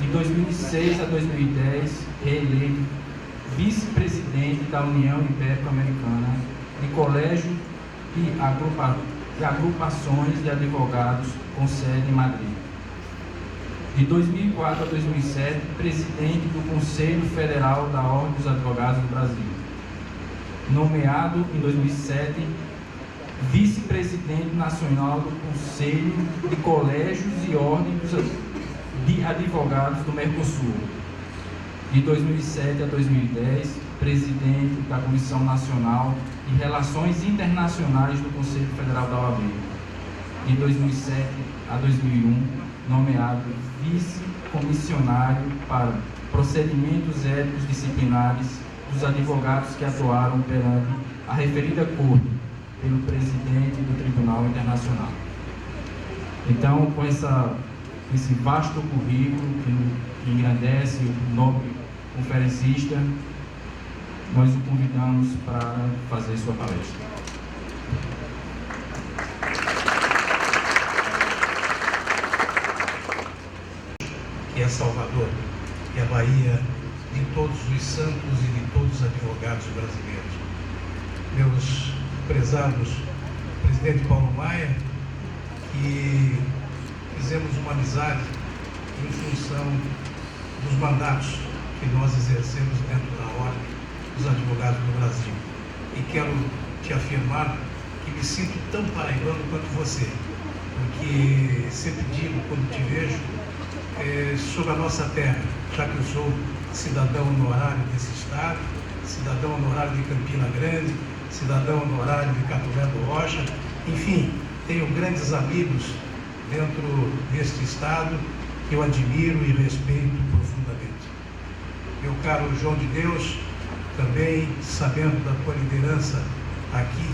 2006 a 2010, reeleito vice-presidente da União Ibérico-Americana de Colégio e Agrupações de Advogados com sede em Madrid. De 2004 a 2007, presidente do Conselho Federal da Ordem dos Advogados do Brasil. Nomeado em 2007, vice-presidente nacional do Conselho de Colégios e Ordens de Advogados do Mercosul. De 2007 a 2010, presidente da Comissão Nacional de Relações Internacionais do Conselho Federal da OAB. De 2007 a 2001, nomeado vice-comissionário para procedimentos éticos disciplinares dos advogados que atuaram perante a referida Corte pelo presidente do Tribunal Internacional. Então, com esse vasto currículo que engrandece o nobre conferencista, nós o convidamos para fazer sua palestra. Que é Salvador, que é a Bahia de todos os santos e de todos os advogados brasileiros. Meus prezados, presidente Paulo Maia, que fizemos uma amizade em função dos mandatos que nós exercemos dentro da Ordem dos Advogados do Brasil. E quero te afirmar que me sinto tão paraibano quanto você, porque sempre digo, quando te vejo, sobre a nossa terra, já que eu sou cidadão honorário desse estado, cidadão honorário de Campina Grande, cidadão honorário de Catolé do Rocha, enfim, tenho grandes amigos dentro deste estado que eu admiro e respeito profundamente. Meu caro João de Deus, também sabendo da tua liderança aqui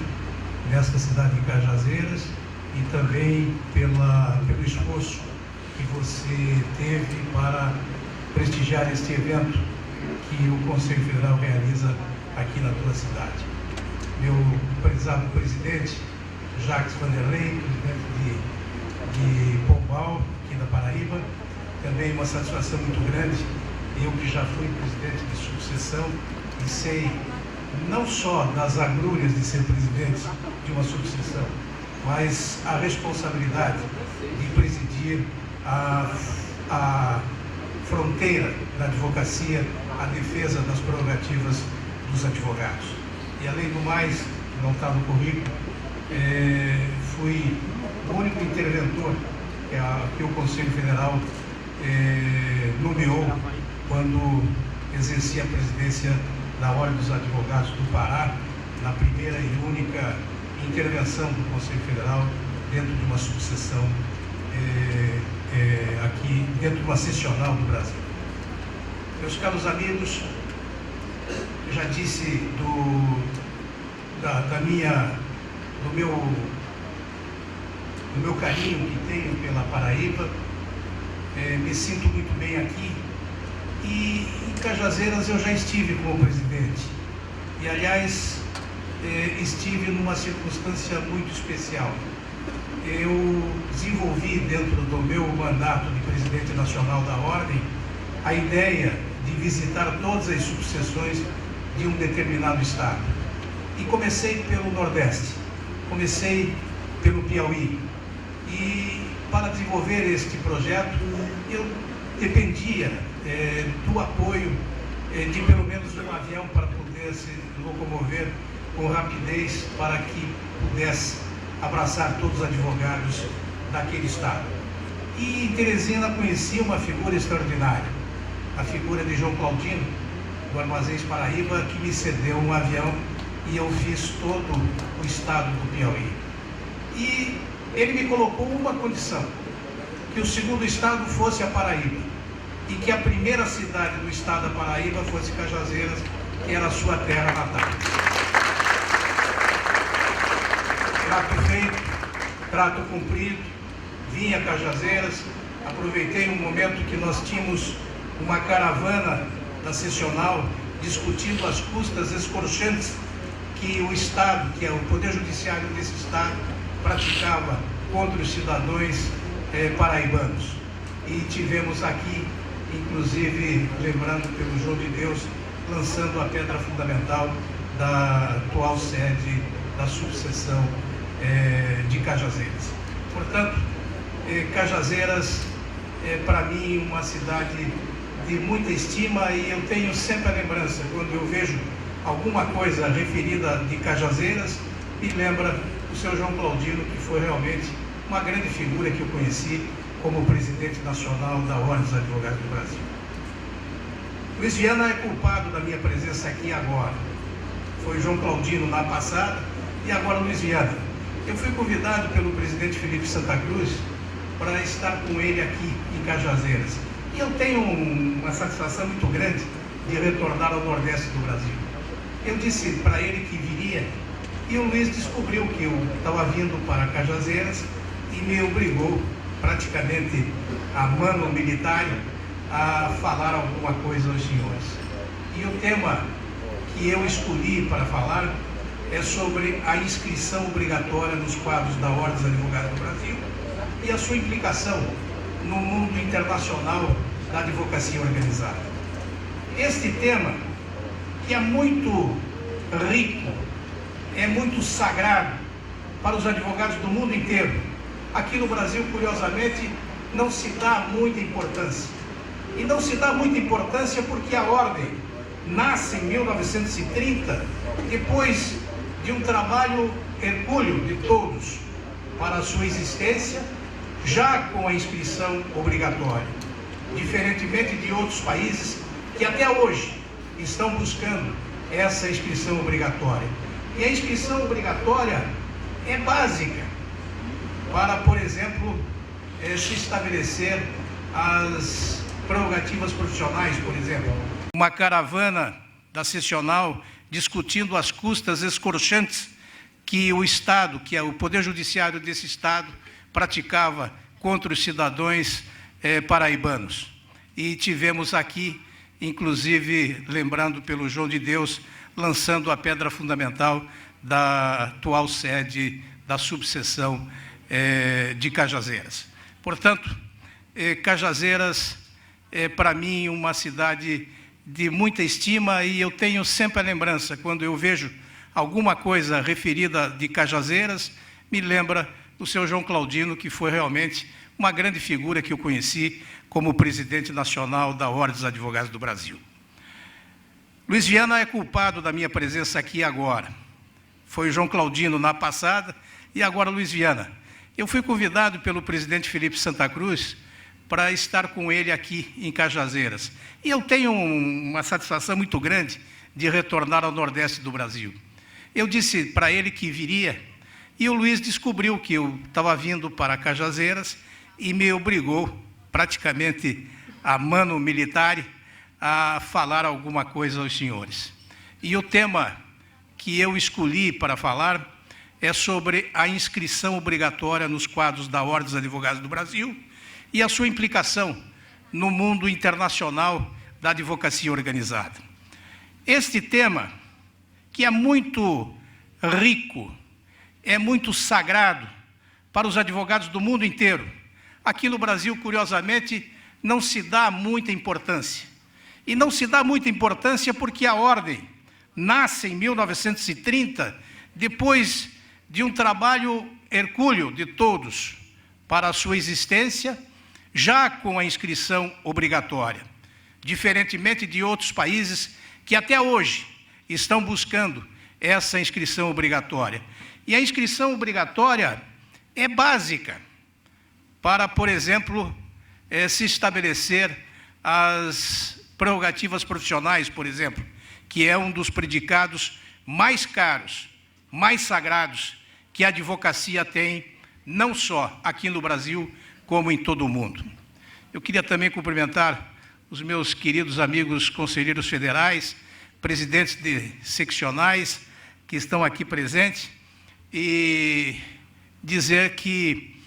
nesta cidade de Cajazeiras e também pelo esforço que você teve para prestigiar este evento que o Conselho Federal realiza aqui na tua cidade. Meu prezado presidente, Jacques Vanderlei, presidente de Pombal, aqui da Paraíba, também uma satisfação muito grande, eu que já fui presidente de sucessão e sei não só das agrúrias de ser presidente de uma sucessão, mas a responsabilidade de presidir a fronteira da advocacia, a defesa das prerrogativas dos advogados. E além do mais, que não está no currículo, fui o único interventor que o Conselho Federal nomeou quando exercia a presidência da Ordem dos Advogados do Pará, na primeira e única intervenção do Conselho Federal dentro de uma sucessão aqui dentro de uma sessional do Brasil. Meus caros amigos, já disse do meu carinho que tenho pela Paraíba, me sinto muito bem aqui e em Cajazeiras eu já estive como presidente e aliás estive numa circunstância muito especial. Eu desenvolvi dentro do meu mandato de presidente nacional da Ordem a ideia de visitar todas as subseções de um determinado estado. E comecei pelo Nordeste, comecei pelo Piauí. E para desenvolver este projeto, eu dependia do apoio de pelo menos um avião para poder se locomover com rapidez para que pudesse abraçar todos os advogados daquele estado. E em Teresina conheci uma figura extraordinária, a figura de João Claudino, do Armazéns Paraíba, que me cedeu um avião e eu fiz todo o estado do Piauí. E ele me colocou uma condição, que o segundo estado fosse a Paraíba e que a primeira cidade do estado da Paraíba fosse Cajazeiras, que era a sua terra natal. Trato feito, trato cumprido, vim a Cajazeiras, aproveitei um momento que nós tínhamos uma caravana da sessional discutindo as custas escorchantes que o Estado, que é o Poder Judiciário desse Estado, praticava contra os cidadãos paraibanos. E tivemos aqui inclusive lembrando pelo João de Deus, lançando a pedra fundamental da atual sede da subseção de Cajazeiras. Portanto, Cajazeiras é para mim uma cidade de muita estima, e eu tenho sempre a lembrança, quando eu vejo alguma coisa referida de Cajazeiras, me lembra o seu João Claudino, que foi realmente uma grande figura que eu conheci como presidente nacional da Ordem dos Advogados do Brasil. Luiz Viana é culpado da minha presença aqui agora. Foi João Claudino na passada e agora Luiz Viana. Eu fui convidado pelo presidente Felipe Santa Cruz para estar com ele aqui em Cajazeiras. E eu tenho uma satisfação muito grande de retornar ao Nordeste do Brasil. Eu disse para ele que viria, e o Luiz descobriu que eu estava vindo para Cajazeiras e me obrigou, praticamente a mano militar, a falar alguma coisa aos senhores. E o tema que eu escolhi para falar é sobre a inscrição obrigatória nos quadros da Ordem dos Advogados do Brasil e a sua implicação no mundo internacional da advocacia organizada. Este tema, que é muito rico, é muito sagrado para os advogados do mundo inteiro. Aqui no Brasil, curiosamente, não se dá muita importância. E não se dá muita importância porque a Ordem nasce em 1930, depois de um trabalho hercúleo de todos para a sua existência, já com a inscrição obrigatória. Diferentemente de outros países que até hoje estão buscando essa inscrição obrigatória. E a inscrição obrigatória é básica para, por exemplo, se estabelecer as prerrogativas profissionais, por exemplo. Uma caravana da seccional discutindo as custas escorchantes que o Estado, que é o Poder Judiciário desse Estado, praticava contra os cidadãos paraibanos. E tivemos aqui, inclusive, lembrando pelo João de Deus, lançando a pedra fundamental da atual sede da subseção de Cajazeiras. Portanto, Cajazeiras é para mim uma cidade de muita estima, e eu tenho sempre a lembrança, quando eu vejo alguma coisa referida de Cajazeiras, me lembra do seu João Claudino, que foi realmente uma grande figura que eu conheci como presidente nacional da Ordem dos Advogados do Brasil. Luiz Viana é culpado da minha presença aqui agora. Foi o João Claudino na passada e agora Luiz Viana. Eu fui convidado pelo presidente Felipe Santa Cruz para estar com ele aqui em Cajazeiras. E eu tenho uma satisfação muito grande de retornar ao Nordeste do Brasil. Eu disse para ele que viria, e o Luiz descobriu que eu estava vindo para Cajazeiras e me obrigou, praticamente a mano militar, a falar alguma coisa aos senhores. E o tema que eu escolhi para falar é sobre a inscrição obrigatória nos quadros da Ordem dos Advogados do Brasil e a sua implicação no mundo internacional da advocacia organizada. Este tema, que é muito rico, é muito sagrado para os advogados do mundo inteiro. Aqui no Brasil, curiosamente, não se dá muita importância. E não se dá muita importância porque a Ordem nasce em 1930, depois de um trabalho hercúleo de todos para a sua existência, já com a inscrição obrigatória. Diferentemente de outros países que até hoje estão buscando essa inscrição obrigatória. E a inscrição obrigatória é básica para, por exemplo, se estabelecer as prerrogativas profissionais, por exemplo, que é um dos predicados mais caros, mais sagrados que a advocacia tem, não só aqui no Brasil, como em todo o mundo. Eu queria também cumprimentar os meus queridos amigos conselheiros federais, presidentes de seccionais que estão aqui presentes, e dizer que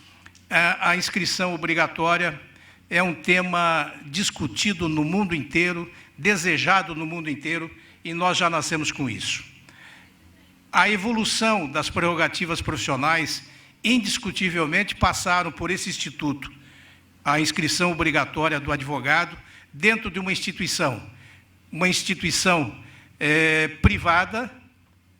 a inscrição obrigatória é um tema discutido no mundo inteiro, desejado no mundo inteiro, e nós já nascemos com isso. A evolução das prerrogativas profissionais, indiscutivelmente, passaram por esse instituto. A inscrição obrigatória do advogado dentro de uma instituição privada,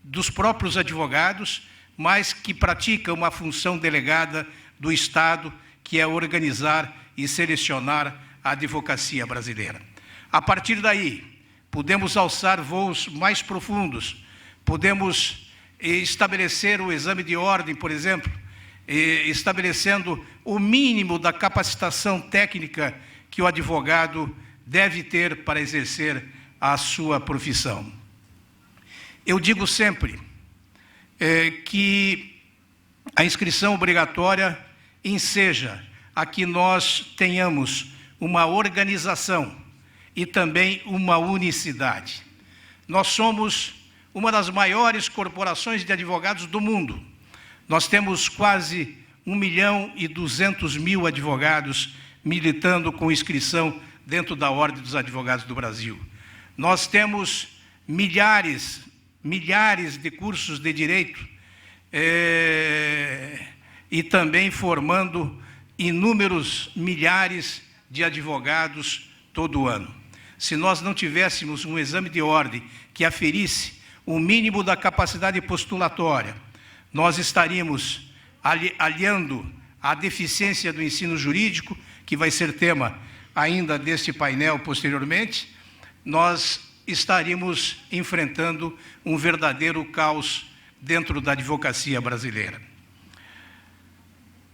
dos próprios advogados, mas que pratica uma função delegada do Estado, que é organizar e selecionar a advocacia brasileira. A partir daí, podemos alçar voos mais profundos, podemos estabelecer o exame de ordem, por exemplo, estabelecendo o mínimo da capacitação técnica que o advogado deve ter para exercer a sua profissão. Eu digo sempre que a inscrição obrigatória enseja a que nós tenhamos uma organização e também uma unicidade. Nós somos uma das maiores corporações de advogados do mundo. Nós temos quase 1.200.000 advogados militando com inscrição dentro da Ordem dos Advogados do Brasil. Nós temos milhares de cursos de direito e também formando inúmeros milhares de advogados todo ano. Se nós não tivéssemos um exame de ordem que aferisse o mínimo da capacidade postulatória, nós estaríamos aliando a deficiência do ensino jurídico, que vai ser tema ainda deste painel posteriormente, nós estaríamos enfrentando um verdadeiro caos dentro da advocacia brasileira.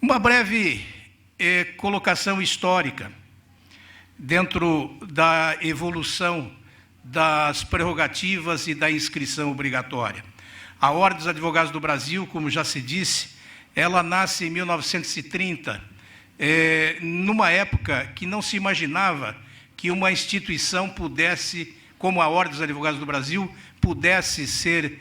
Uma breve colocação histórica dentro da evolução das prerrogativas e da inscrição obrigatória. A Ordem dos Advogados do Brasil, como já se disse, ela nasce em 1930, numa época que não se imaginava que uma instituição pudesse, como a Ordem dos Advogados do Brasil, pudesse ser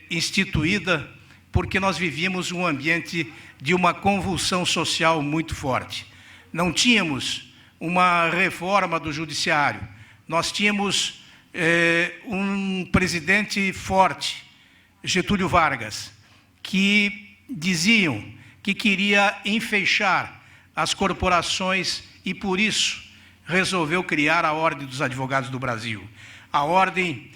instituída, porque nós vivíamos um ambiente de uma convulsão social muito forte. Não tínhamos uma reforma do judiciário, nós tínhamos um presidente forte, Getúlio Vargas, que diziam que queria enfeixar as corporações e, por isso, resolveu criar a Ordem dos Advogados do Brasil. A Ordem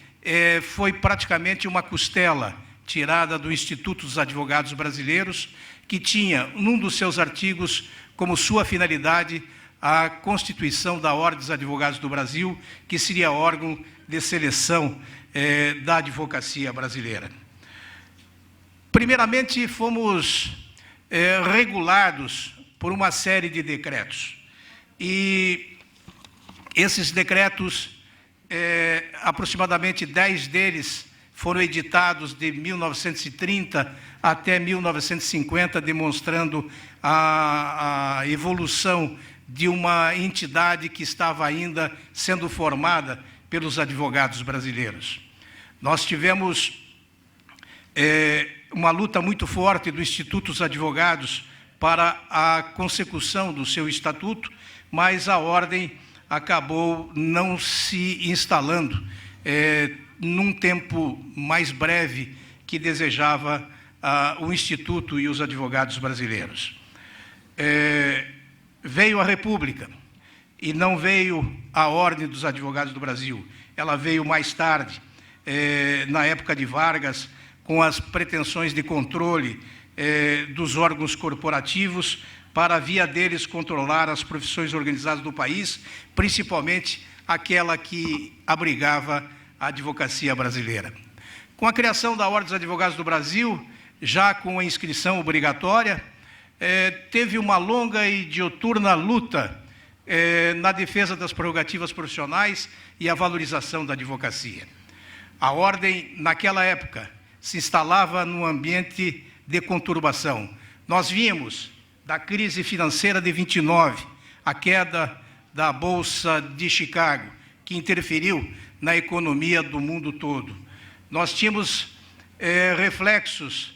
foi praticamente uma costela tirada do Instituto dos Advogados Brasileiros, que tinha, num dos seus artigos, como sua finalidade, a constituição da Ordem dos Advogados do Brasil, que seria órgão de seleção da advocacia brasileira. Primeiramente, fomos regulados por uma série de decretos. E esses decretos, aproximadamente 10 deles, foram editados de 1930 até 1950, demonstrando a evolução de uma entidade que estava ainda sendo formada pelos advogados brasileiros. Nós tivemos uma luta muito forte do Instituto dos Advogados para a consecução do seu estatuto, mas a Ordem acabou não se instalando num tempo mais breve que desejava o Instituto e os advogados brasileiros. Veio a República e não veio a Ordem dos Advogados do Brasil. Ela veio mais tarde, na época de Vargas, com as pretensões de controle dos órgãos corporativos para, via deles, controlar as profissões organizadas do país, principalmente aquela que abrigava a advocacia brasileira. Com a criação da Ordem dos Advogados do Brasil, já com a inscrição obrigatória, teve uma longa e dioturna luta na defesa das prerrogativas profissionais e a valorização da advocacia. A Ordem, naquela época, se instalava num ambiente de conturbação. Nós vimos da crise financeira de 29, a queda da Bolsa de Chicago, que interferiu na economia do mundo todo. Nós tínhamos reflexos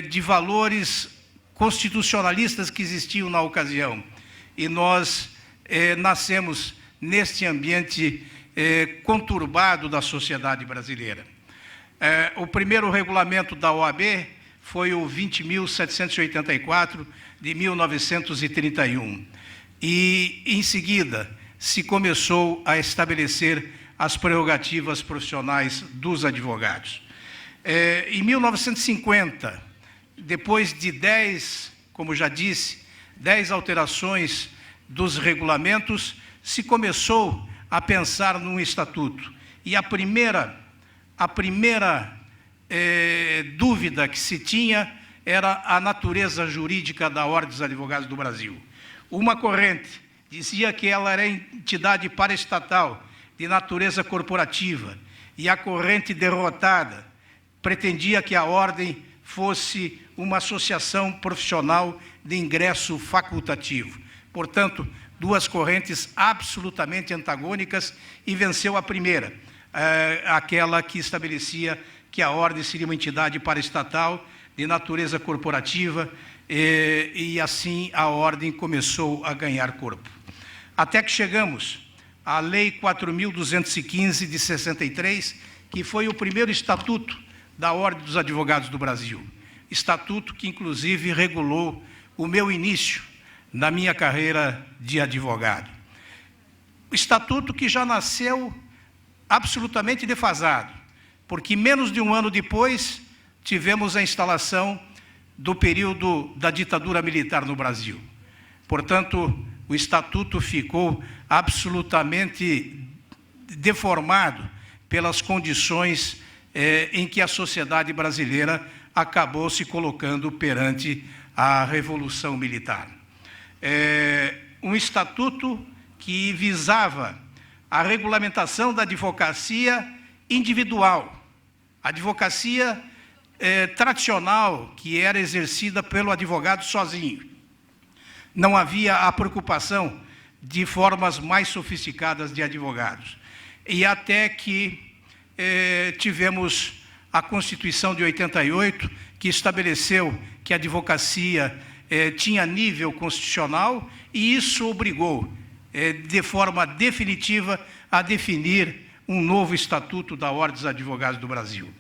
de valores constitucionalistas que existiam na ocasião. E nós nascemos neste ambiente conturbado da sociedade brasileira. O primeiro regulamento da OAB foi o 20.784, de 1931. E, em seguida, se começou a estabelecer as prerrogativas profissionais dos advogados. Em 1950, depois de 10, como já disse, 10 alterações dos regulamentos, se começou a pensar num estatuto. E a primeira dúvida que se tinha era a natureza jurídica da Ordem dos Advogados do Brasil. Uma corrente dizia que ela era entidade paraestatal, de natureza corporativa, e a corrente derrotada pretendia que a Ordem fosse uma associação profissional de ingresso facultativo. Portanto, duas correntes absolutamente antagônicas, e venceu a primeira, aquela que estabelecia que a Ordem seria uma entidade paraestatal de natureza corporativa, e assim a Ordem começou a ganhar corpo. Até que chegamos à Lei 4.215 de 63, que foi o primeiro estatuto da Ordem dos Advogados do Brasil. Estatuto que, inclusive, regulou o meu início na minha carreira de advogado. Estatuto que já nasceu absolutamente defasado, porque menos de um ano depois tivemos a instalação do período da ditadura militar no Brasil. Portanto, o Estatuto ficou absolutamente deformado pelas condições em que a sociedade brasileira acabou se colocando perante a Revolução Militar. Um estatuto que visava a regulamentação da advocacia individual, a advocacia tradicional, que era exercida pelo advogado sozinho. Não havia a preocupação de formas mais sofisticadas de advogados. E até que tivemos a Constituição de 88, que estabeleceu que a advocacia tinha nível constitucional, e isso obrigou, de forma definitiva, a definir um novo Estatuto da Ordem dos Advogados do Brasil.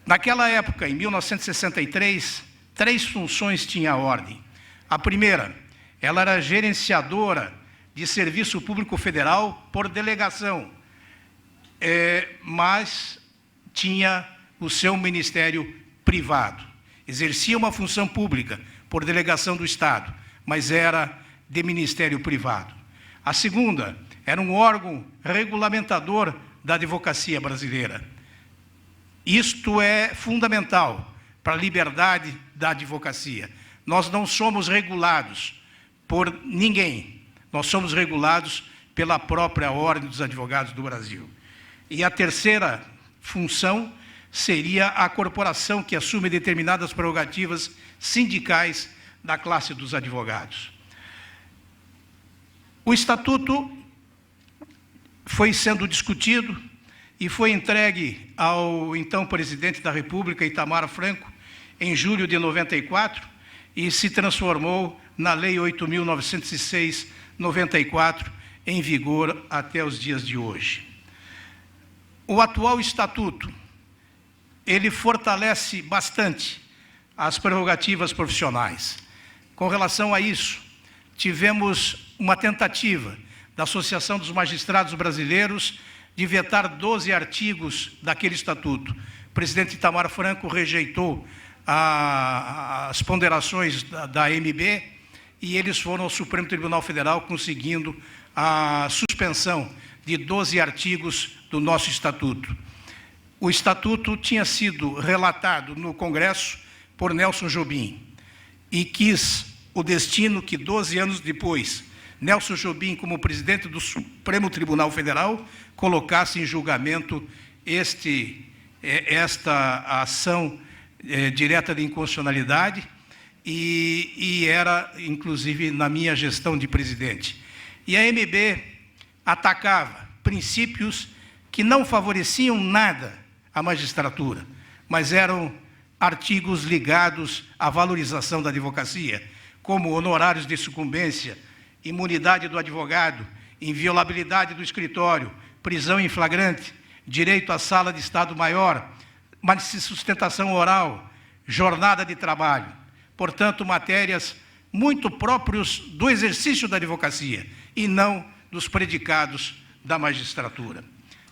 Naquela época, em 1963, 3 funções tinha a Ordem. A primeira, ela era gerenciadora de serviço público federal por delegação, mas tinha o seu ministério privado. Exercia uma função pública por delegação do Estado, mas era de ministério privado. A segunda, era um órgão regulamentador da advocacia brasileira. Isto é fundamental para a liberdade da advocacia. Nós não somos regulados por ninguém, nós somos regulados pela própria Ordem dos Advogados do Brasil. E a terceira função seria a corporação que assume determinadas prerrogativas sindicais da classe dos advogados. O Estatuto foi sendo discutido e foi entregue ao então presidente da República, Itamar Franco, em julho de 94, e se transformou na Lei 8.906/94, em vigor até os dias de hoje. O atual Estatuto, ele fortalece bastante as prerrogativas profissionais. Com relação a isso, tivemos uma tentativa da Associação dos Magistrados Brasileiros de vetar 12 artigos daquele Estatuto. O presidente Itamar Franco rejeitou as ponderações da AMB, e eles foram ao Supremo Tribunal Federal conseguindo a suspensão de 12 artigos do nosso Estatuto. O Estatuto tinha sido relatado no Congresso por Nelson Jobim, e quis o destino que 12 anos depois, Nelson Jobim, como presidente do Supremo Tribunal Federal, colocasse em julgamento esta ação direta de inconstitucionalidade, e era, inclusive, na minha gestão de presidente. E a AMB atacava princípios que não favoreciam nada a magistratura, mas eram artigos ligados à valorização da advocacia, como honorários de sucumbência, imunidade do advogado, inviolabilidade do escritório, prisão em flagrante, direito à sala de Estado Maior, sustentação oral, jornada de trabalho. Portanto, matérias muito próprios do exercício da advocacia e não dos predicados da magistratura.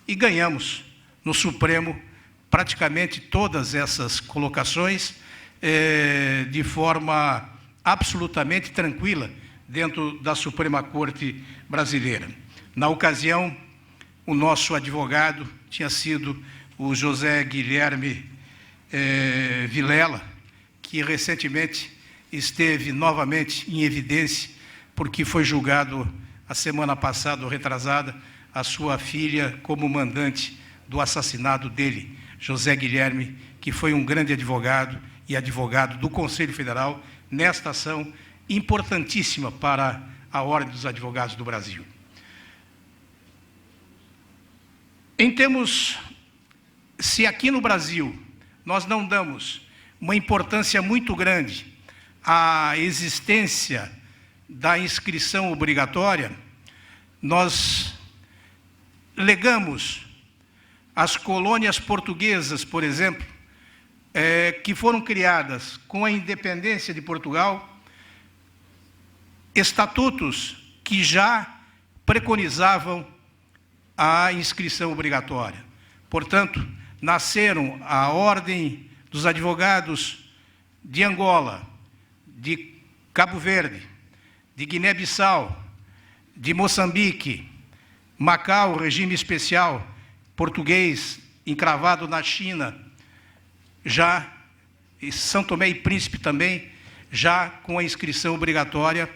E ganhamos no Supremo praticamente todas essas colocações de forma absolutamente tranquila dentro da Suprema Corte brasileira. Na ocasião, o nosso advogado tinha sido o José Guilherme Vilela, que recentemente esteve novamente em evidência, porque foi julgado a semana passada ou retrasada a sua filha como mandante do assassinato dele, José Guilherme, que foi um grande advogado e advogado do Conselho Federal nesta ação importantíssima para a Ordem dos Advogados do Brasil. Em termos, se aqui no Brasil nós não damos uma importância muito grande à existência da inscrição obrigatória, nós legamos às colônias portuguesas, por exemplo, que foram criadas com a independência de Portugal, estatutos que já preconizavam a inscrição obrigatória. Portanto, nasceram a Ordem dos Advogados de Angola, de Cabo Verde, de Guiné-Bissau, de Moçambique, Macau, regime especial português encravado na China, já e São Tomé e Príncipe também, já com a inscrição obrigatória,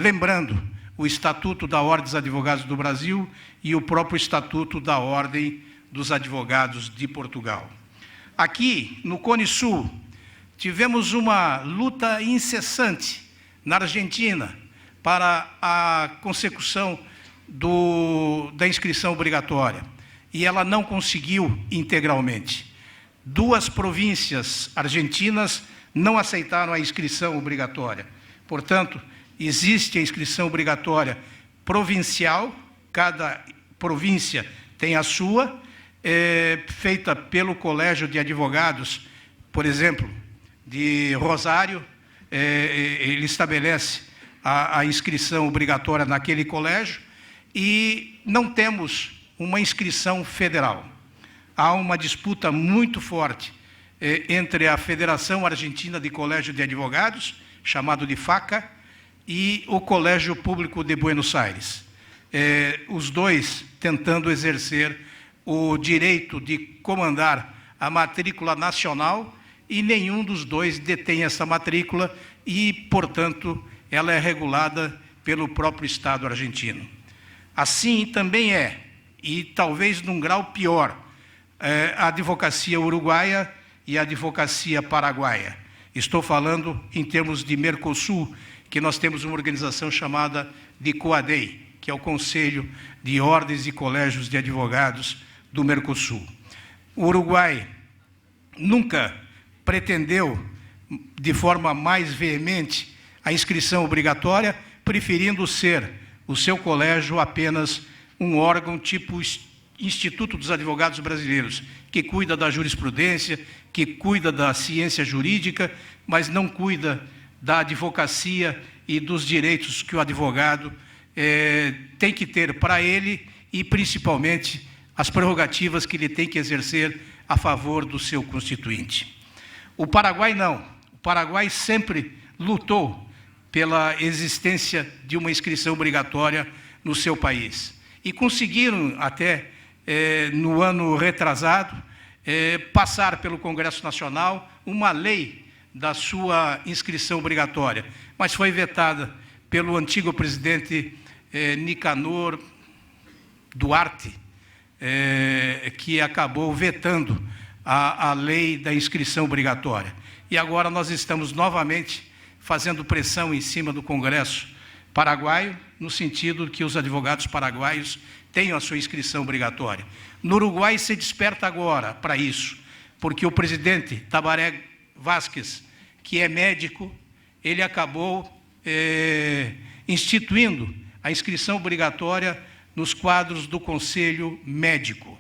lembrando o Estatuto da Ordem dos Advogados do Brasil e o próprio Estatuto da Ordem dos Advogados de Portugal. Aqui, no Cone Sul, tivemos uma luta incessante na Argentina para a consecução da inscrição obrigatória, e ela não conseguiu integralmente. 2 províncias argentinas não aceitaram a inscrição obrigatória. Portanto, existe a inscrição obrigatória provincial, cada província tem a sua, feita pelo Colégio de Advogados, por exemplo, de Rosário, ele estabelece a inscrição obrigatória naquele colégio, e não temos uma inscrição federal. Há uma disputa muito forte entre a Federação Argentina de Colégio de Advogados, chamado de FACA, e o Colégio Público de Buenos Aires. Os dois tentando exercer o direito de comandar a matrícula nacional, e nenhum dos dois detém essa matrícula e, portanto, ela é regulada pelo próprio Estado argentino. Assim também e talvez num grau pior, a advocacia uruguaia e a advocacia paraguaia. Estou falando em termos de Mercosul, que nós temos uma organização chamada de COADEI, que é o Conselho de Ordens e Colégios de Advogados do Mercosul. O Uruguai nunca pretendeu, de forma mais veemente, a inscrição obrigatória, preferindo ser o seu colégio apenas um órgão tipo Instituto dos Advogados Brasileiros, que cuida da jurisprudência, que cuida da ciência jurídica, mas não cuida da advocacia e dos direitos que o advogado tem que ter para ele, e principalmente as prerrogativas que ele tem que exercer a favor do seu constituinte. O Paraguai não. O Paraguai sempre lutou pela existência de uma inscrição obrigatória no seu país. E conseguiram até, no ano retrasado, passar pelo Congresso Nacional uma lei da sua inscrição obrigatória, mas foi vetada pelo antigo presidente Nicanor Duarte, que acabou vetando a lei da inscrição obrigatória. E agora nós estamos novamente fazendo pressão em cima do Congresso paraguaio, no sentido que os advogados paraguaios tenham a sua inscrição obrigatória. No Uruguai se desperta agora para isso, porque o presidente Tabaré Vázquez, que é médico, ele acabou instituindo a inscrição obrigatória nos quadros do Conselho Médico.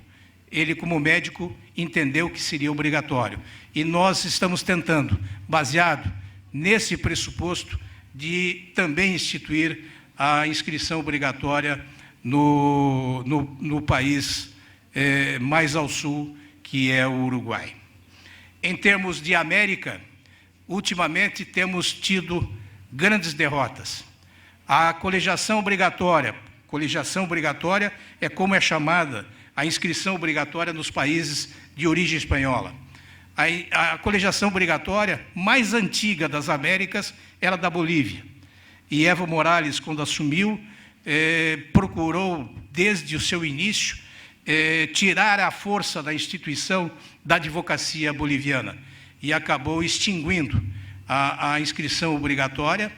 Ele, como médico, entendeu que seria obrigatório. E nós estamos tentando, baseado nesse pressuposto de também instituir a inscrição obrigatória no país mais ao sul, que é o Uruguai. Em termos de América, ultimamente temos tido grandes derrotas. A colegiação obrigatória é como é chamada a inscrição obrigatória nos países de origem espanhola. A colegiação obrigatória mais antiga das Américas era da Bolívia. E Evo Morales, quando assumiu, procurou, desde o seu início, tirar a força da instituição da advocacia boliviana e acabou extinguindo a inscrição obrigatória,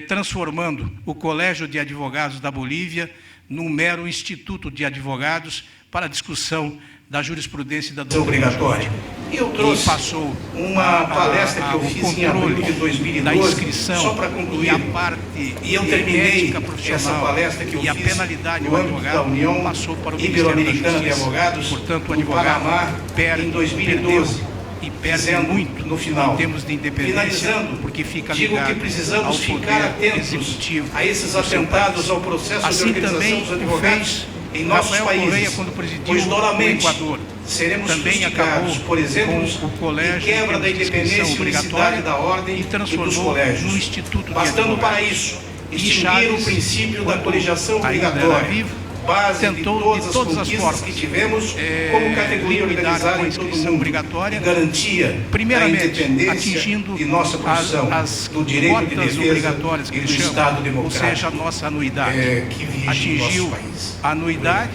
transformando o Colégio de Advogados da Bolívia num mero instituto de advogados para discussão da jurisprudência e da doutrina obrigatória. E eu trouxe uma palestra que eu fiz em abril de 2012, da inscrição, só para concluir, e a parte e eu terminei essa palestra que eu e a fiz penalidade no âmbito da União passou para o Ibero-Americana de Advogados, portanto, o do advogado Panamá, em 2012. E perde muito no final. Em termos de independência, Finalizando, porque fica digo ligado que precisamos ao ficar poder atentos executivo a esses atentados ao processo assim de organização também dos advogados em nossos Rafael países, Correia, quando presidiu pois novamente o Equador, seremos também fustigados, por exemplo, com o colégio de quebra da independência e unicidade da ordem e e dos transformou colégios, no Instituto de bastando para Advogados. isso E extinguir Chaves, o princípio da quando colegiação ainda era obrigatória, vivo, base tentou, de de todas todas as as conquistas formas, que tivemos como categoria lidar organizada com a em todo o inscrição mundo obrigatória, e garantia primeiramente, da independência atingindo de nossa produção, as do direito de cotas defesa obrigatórias que e do eles chamam, Estado ou democrático, seja, a nossa anuidade. que vige Atingiu nosso país. a anuidade,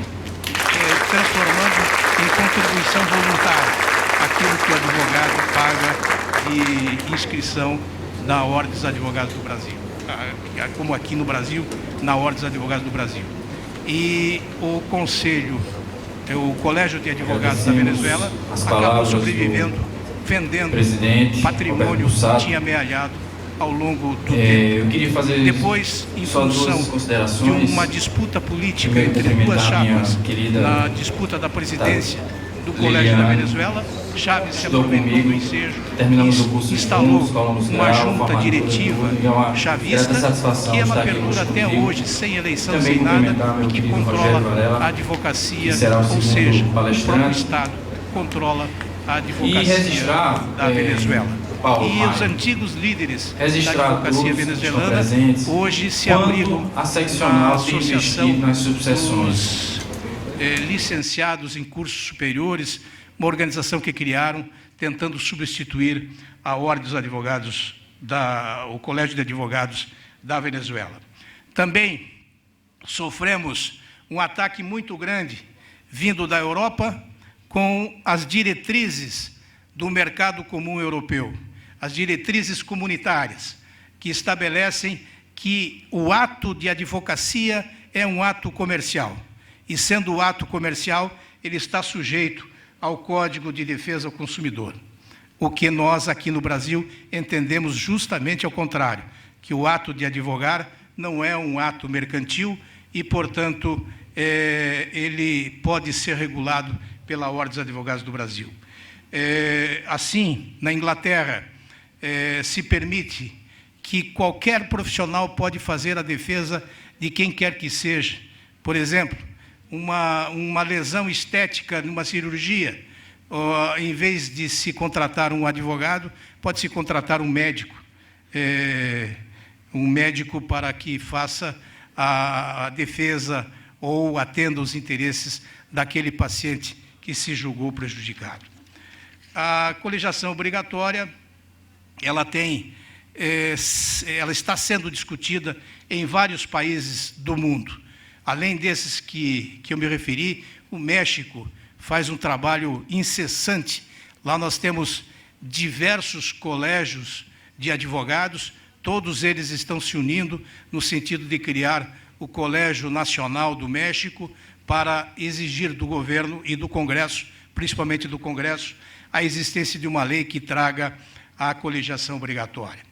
transformando em contribuição voluntária aquilo que o advogado paga de inscrição na Ordem dos Advogados do Brasil, como aqui no Brasil, na Ordem dos Advogados do Brasil. E o Conselho, o Colégio de Advogados da Venezuela, acabou sobrevivendo, vendendo patrimônio que tinha amealhado ao longo do tempo. Eu queria fazer depois, em função de uma disputa política entre duas chapas, na disputa da presidência do Colégio da Venezuela, Chaves se aproveitou do ensejo e instalou uma junta diretiva chavista que ela perdura até hoje, sem eleição, sem nada, e que controla a advocacia, ou seja, o próprio Estado controla a advocacia da Venezuela. E os antigos líderes da advocacia venezuelana hoje se abrigam na Associação dos Licenciados em Cursos Superiores, uma organização que criaram tentando substituir a Ordem dos Advogados, o Colégio de Advogados da Venezuela. Também sofremos um ataque muito grande vindo da Europa com as diretrizes do mercado comum europeu, as diretrizes comunitárias, que estabelecem que o ato de advocacia é um ato comercial. E, sendo o ato comercial, ele está sujeito ao Código de Defesa ao Consumidor. O que nós, aqui no Brasil, entendemos justamente ao contrário, que o ato de advogar não é um ato mercantil e, portanto, ele pode ser regulado pela Ordem dos Advogados do Brasil. Assim, na Inglaterra, se permite que qualquer profissional pode fazer a defesa de quem quer que seja. Por exemplo, uma lesão estética numa cirurgia, em vez de se contratar um advogado, pode-se contratar um médico para que faça a defesa ou atenda os interesses daquele paciente que se julgou prejudicado. A colegiação obrigatória, ela está sendo discutida em vários países do mundo. Além desses que eu me referi, o México faz um trabalho incessante. Lá nós temos diversos colégios de advogados, todos eles estão se unindo no sentido de criar o Colégio Nacional do México para exigir do governo e do Congresso, principalmente do Congresso, a existência de uma lei que traga a colegiação obrigatória.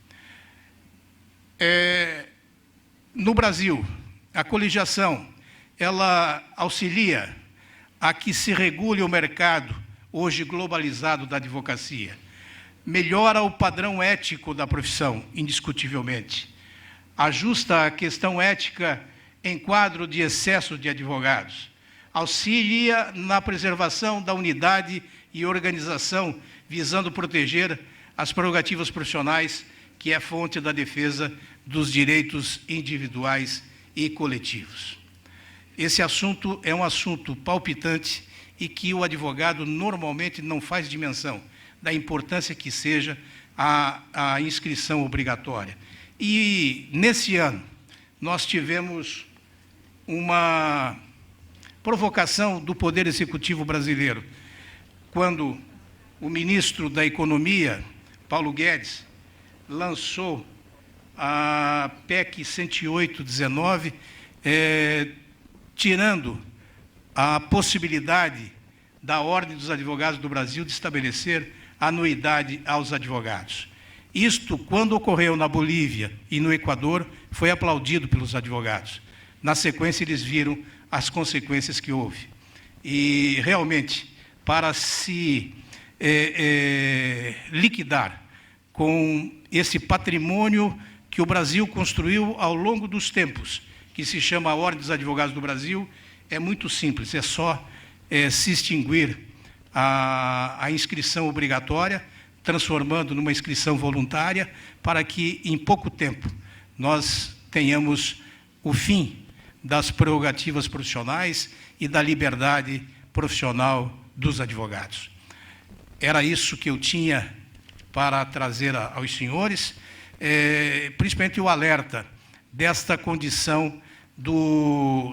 No Brasil, a colegiação, ela auxilia a que se regule o mercado, hoje globalizado, da advocacia. melhora o padrão ético da profissão, indiscutivelmente. Ajusta a questão ética em quadro de excesso de advogados. Auxilia na preservação da unidade e organização, visando proteger as prerrogativas profissionais, que é fonte da defesa dos direitos individuais e coletivos. Esse assunto é um assunto palpitante e que o advogado normalmente não faz dimensão da importância que seja a inscrição obrigatória. E, nesse ano, nós tivemos uma provocação do Poder Executivo brasileiro, quando o ministro da Economia, Paulo Guedes, lançou a PEC 108/19, tirando a possibilidade da Ordem dos Advogados do Brasil de estabelecer anuidade aos advogados. Isto, quando ocorreu na Bolívia e no Equador, foi aplaudido pelos advogados. Na sequência, eles viram as consequências que houve. E, realmente, para se liquidar com esse patrimônio que o Brasil construiu ao longo dos tempos, que se chama a Ordem dos Advogados do Brasil, é muito simples, é só se extinguir a inscrição obrigatória, transformando numa inscrição voluntária, para que, em pouco tempo, nós tenhamos o fim das prerrogativas profissionais e da liberdade profissional dos advogados. Era isso que eu tinha para trazer aos senhores, principalmente o alerta desta condição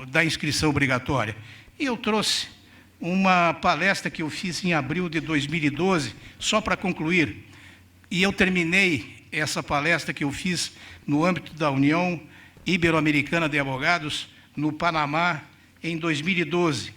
da inscrição obrigatória. E eu trouxe uma palestra que eu fiz em abril de 2012, só para concluir, e eu terminei essa palestra que eu fiz no âmbito da União Ibero-Americana de Advogados, no Panamá, em 2012,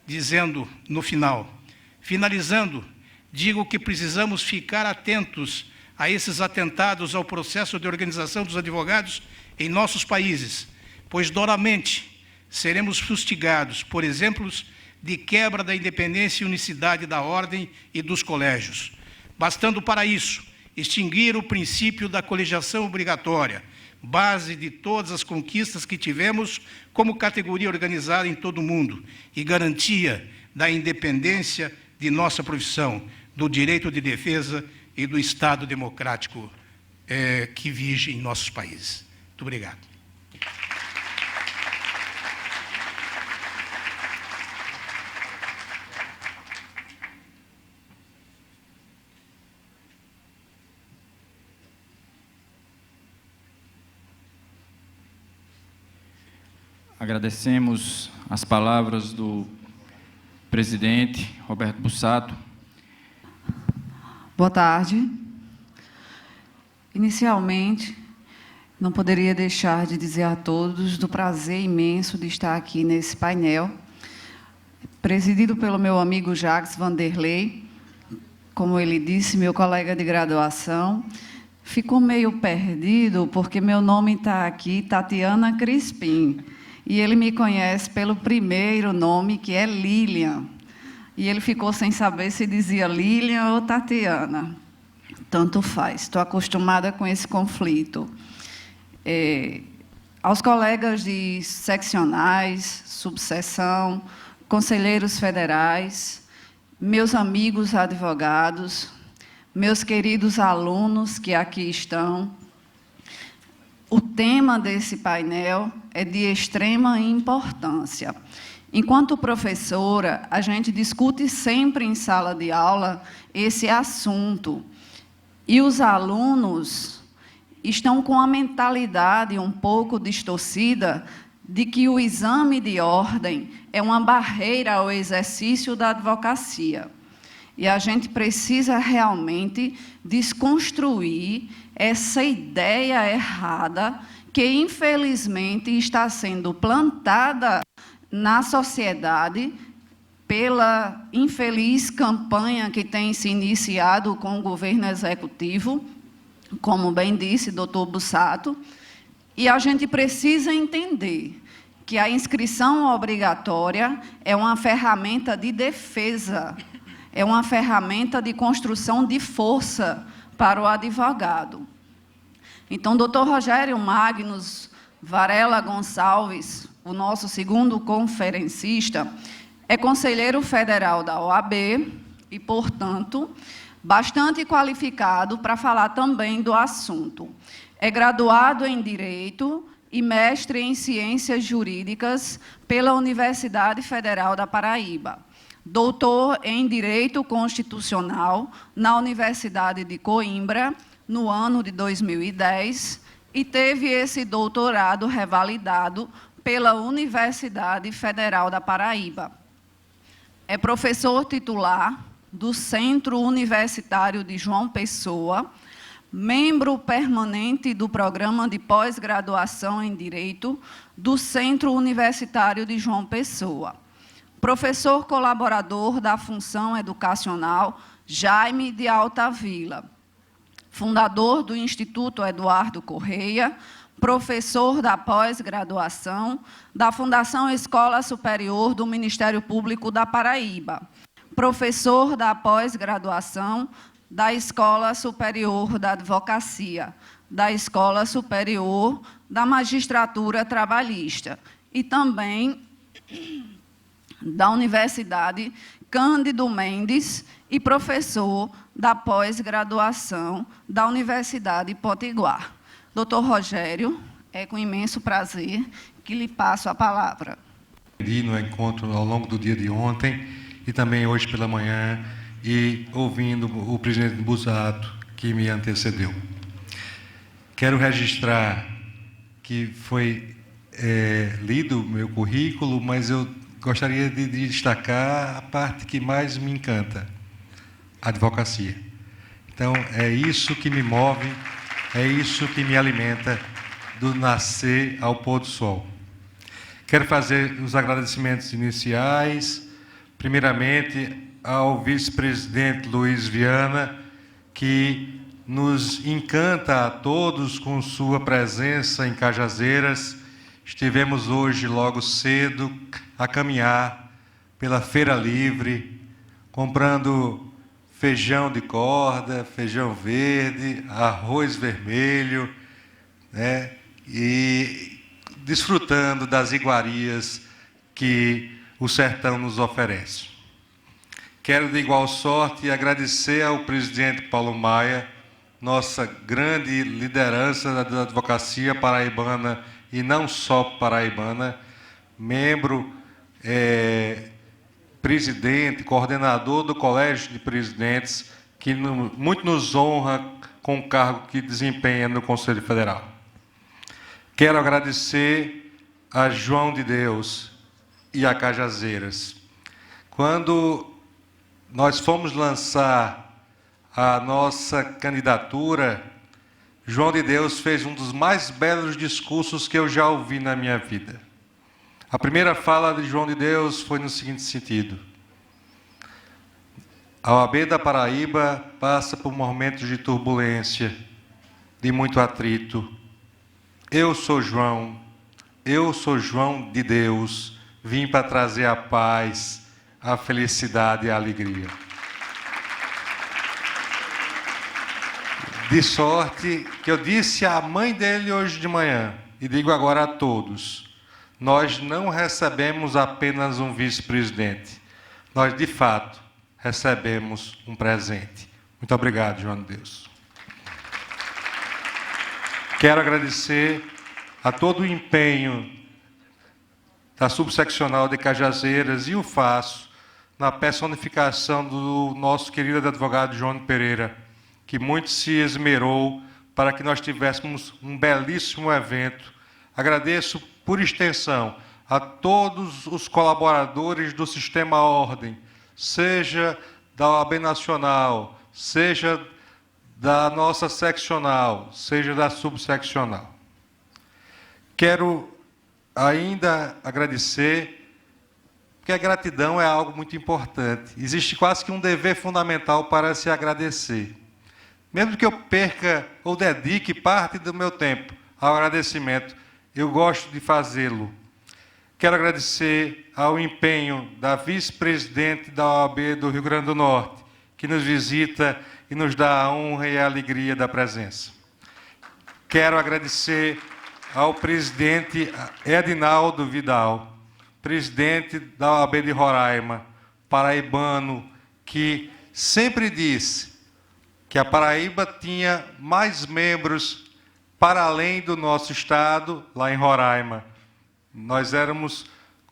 dizendo no final: finalizando, digo que precisamos ficar atentos a esses atentados ao processo de organização dos advogados em nossos países, pois doramente seremos fustigados por exemplos de quebra da independência e unicidade da ordem e dos colégios, bastando para isso extinguir o princípio da colegiação obrigatória, base de todas as conquistas que tivemos como categoria organizada em todo o mundo e garantia da independência de nossa profissão, do direito de defesa e do Estado democrático que vige em nossos países. Muito obrigado. Agradecemos as palavras do presidente Roberto Bussato. Boa tarde. Inicialmente, não poderia deixar de dizer a todos do prazer imenso de estar aqui nesse painel, presidido pelo meu amigo Jacques Vanderlei, como ele disse, meu colega de graduação. Ficou meio perdido, porque meu nome está aqui, Tatiana Crispim, e ele me conhece pelo primeiro nome, que é Lilian. E ele ficou sem saber se dizia Lilian ou Tatiana. Tanto faz, estou acostumada com esse conflito. Aos colegas de seccionais, subseção, conselheiros federais, meus amigos advogados, meus queridos alunos que aqui estão, o tema desse painel é de extrema importância. Enquanto professora, a gente discute sempre em sala de aula esse assunto. E os alunos estão com a mentalidade um pouco distorcida de que o exame de ordem é uma barreira ao exercício da advocacia. E a gente precisa realmente desconstruir essa ideia errada que, infelizmente, está sendo plantada na sociedade pela infeliz campanha que tem se iniciado com o governo executivo, como bem disse o doutor Bussato, e a gente precisa entender que a inscrição obrigatória é uma ferramenta de defesa, é uma ferramenta de construção de força para o advogado. Então, Dr. Rogério Magnus Varela Gonçalves, o nosso segundo conferencista, é conselheiro federal da OAB e, portanto, bastante qualificado para falar também do assunto. É graduado em Direito e mestre em Ciências Jurídicas pela Universidade Federal da Paraíba. Doutor em Direito Constitucional na Universidade de Coimbra, no ano de 2010, e teve esse doutorado revalidado pela Universidade Federal da Paraíba. É professor titular do Centro Universitário de João Pessoa, membro permanente do Programa de Pós-Graduação em Direito do Centro Universitário de João Pessoa. Professor colaborador da Função Educacional Jaime de Altavila. Fundador do Instituto Eduardo Correia, professor da pós-graduação da Fundação Escola Superior do Ministério Público da Paraíba. Professor da pós-graduação da Escola Superior da Advocacia, da Escola Superior da Magistratura Trabalhista e também da Universidade Cândido Mendes e professor da pós-graduação da Universidade Potiguar. Doutor Rogério, é com imenso prazer que lhe passo a palavra. No encontro ao longo do dia de ontem e também hoje pela manhã, e ouvindo o presidente Busato, que me antecedeu. Quero registrar que foi lido o meu currículo, mas eu gostaria de destacar a parte que mais me encanta, a advocacia. Então, é isso que me move, é isso que me alimenta do nascer ao pôr do sol. Quero fazer os agradecimentos iniciais, primeiramente ao vice-presidente Luiz Viana, que nos encanta a todos com sua presença em Cajazeiras. Estivemos hoje logo cedo a caminhar pela Feira Livre, comprando feijão de corda, feijão verde, arroz vermelho, né? E desfrutando das iguarias que o sertão nos oferece. Quero, de igual sorte, agradecer ao presidente Paulo Maia, nossa grande liderança da advocacia paraibana, e não só paraibana, membro, presidente, coordenador do Colégio de Presidentes, que muito nos honra com o cargo que desempenha no Conselho Federal. Quero agradecer a João de Deus e a Cajazeiras. Quando nós fomos lançar a nossa candidatura, João de Deus fez um dos mais belos discursos que eu já ouvi na minha vida. A primeira fala de João de Deus foi no seguinte sentido: a OAB da Paraíba passa por momentos de turbulência, de muito atrito. Eu sou João de Deus, vim para trazer a paz, a felicidade e a alegria. De sorte que eu disse à mãe dele hoje de manhã, e digo agora a todos: nós não recebemos apenas um vice-presidente, nós, de fato, recebemos um presente. Muito obrigado, João de Deus. Quero agradecer a todo o empenho da subseccional de Cajazeiras, e o faço na personificação do nosso querido advogado João Pereira, que muito se esmerou para que nós tivéssemos um belíssimo evento. Agradeço, por extensão, a todos os colaboradores do Sistema Ordem, seja da OAB Nacional, seja da nossa seccional, seja da subseccional. Quero ainda agradecer, porque a gratidão é algo muito importante. Existe quase que um dever fundamental para se agradecer. Mesmo que eu perca ou dedique parte do meu tempo ao agradecimento, eu gosto de fazê-lo. Quero agradecer ao empenho da vice-presidente da OAB do Rio Grande do Norte, que nos visita e nos dá a honra e a alegria da presença. Quero agradecer ao presidente Edinaldo Vidal, presidente da OAB de Roraima, paraibano, que sempre disse que a Paraíba tinha mais membros para além do nosso estado, lá em Roraima. Nós éramos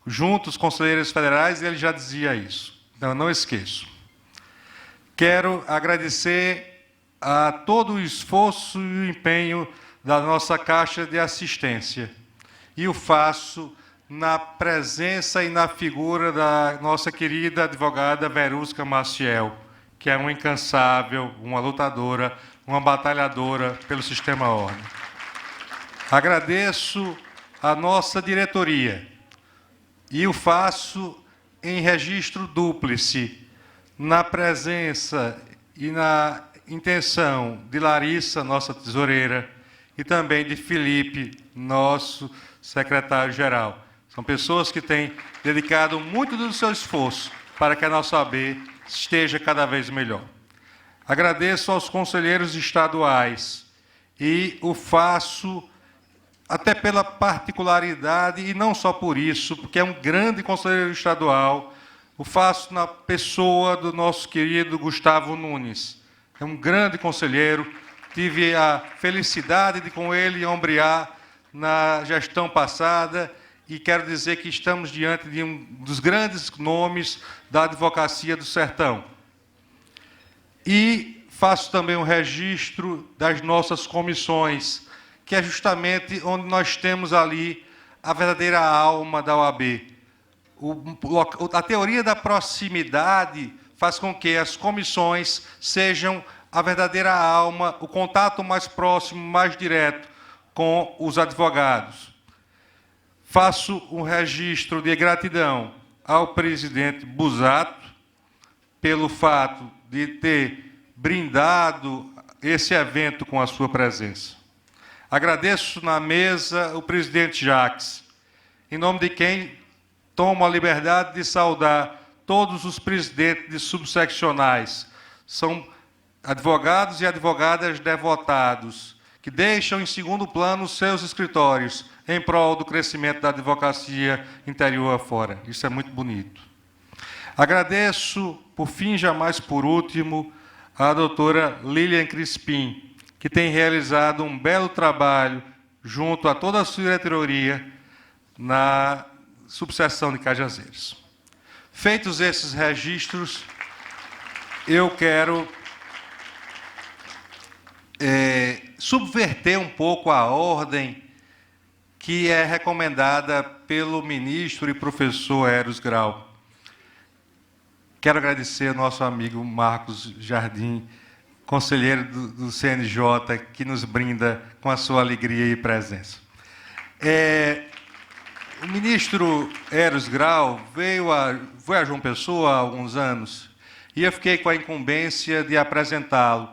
juntos conselheiros federais e ele já dizia isso. Então, não esqueço. Quero agradecer a todo o esforço e o empenho da nossa Caixa de Assistência. E o faço na presença e na figura da nossa querida advogada Verusca Maciel, que é uma incansável, uma lutadora, uma batalhadora pelo sistema ordem. Agradeço a nossa diretoria e o faço em registro dúplice, na presença e na intenção de Larissa, nossa tesoureira, e também de Felipe, nosso secretário-geral. São pessoas que têm dedicado muito do seu esforço para que a nossa OAB esteja cada vez melhor. Agradeço aos conselheiros estaduais e o faço até pela particularidade, e não só por isso, porque é um grande conselheiro estadual, o faço na pessoa do nosso querido Gustavo Nunes. É um grande conselheiro, tive a felicidade de com ele ombrear na gestão passada, e quero dizer que estamos diante de um dos grandes nomes da advocacia do Sertão. E faço também um registro das nossas comissões, que é justamente onde nós temos ali a verdadeira alma da OAB. A teoria da proximidade faz com que as comissões sejam a verdadeira alma, o contato mais próximo, mais direto com os advogados. Faço um registro de gratidão ao presidente Busato pelo fato de ter brindado esse evento com a sua presença. Agradeço na mesa o presidente Jacques, em nome de quem tomo a liberdade de saudar todos os presidentes de subseccionais. São advogados e advogadas devotados, que deixam em segundo plano os seus escritórios em prol do crescimento da advocacia interior afora. Isso é muito bonito. Agradeço, por fim, jamais por último, a doutora Lilian Crispim, que tem realizado um belo trabalho junto a toda a sua diretoria na subseção de Cajazeiras. Feitos esses registros, eu quero subverter um pouco a ordem que é recomendada pelo ministro e professor Eros Grau. Quero agradecer ao nosso amigo Marcos Jardim, conselheiro do CNJ, que nos brinda com a sua alegria e presença. O ministro Eros Grau foi a João Pessoa há alguns anos, e eu fiquei com a incumbência de apresentá-lo.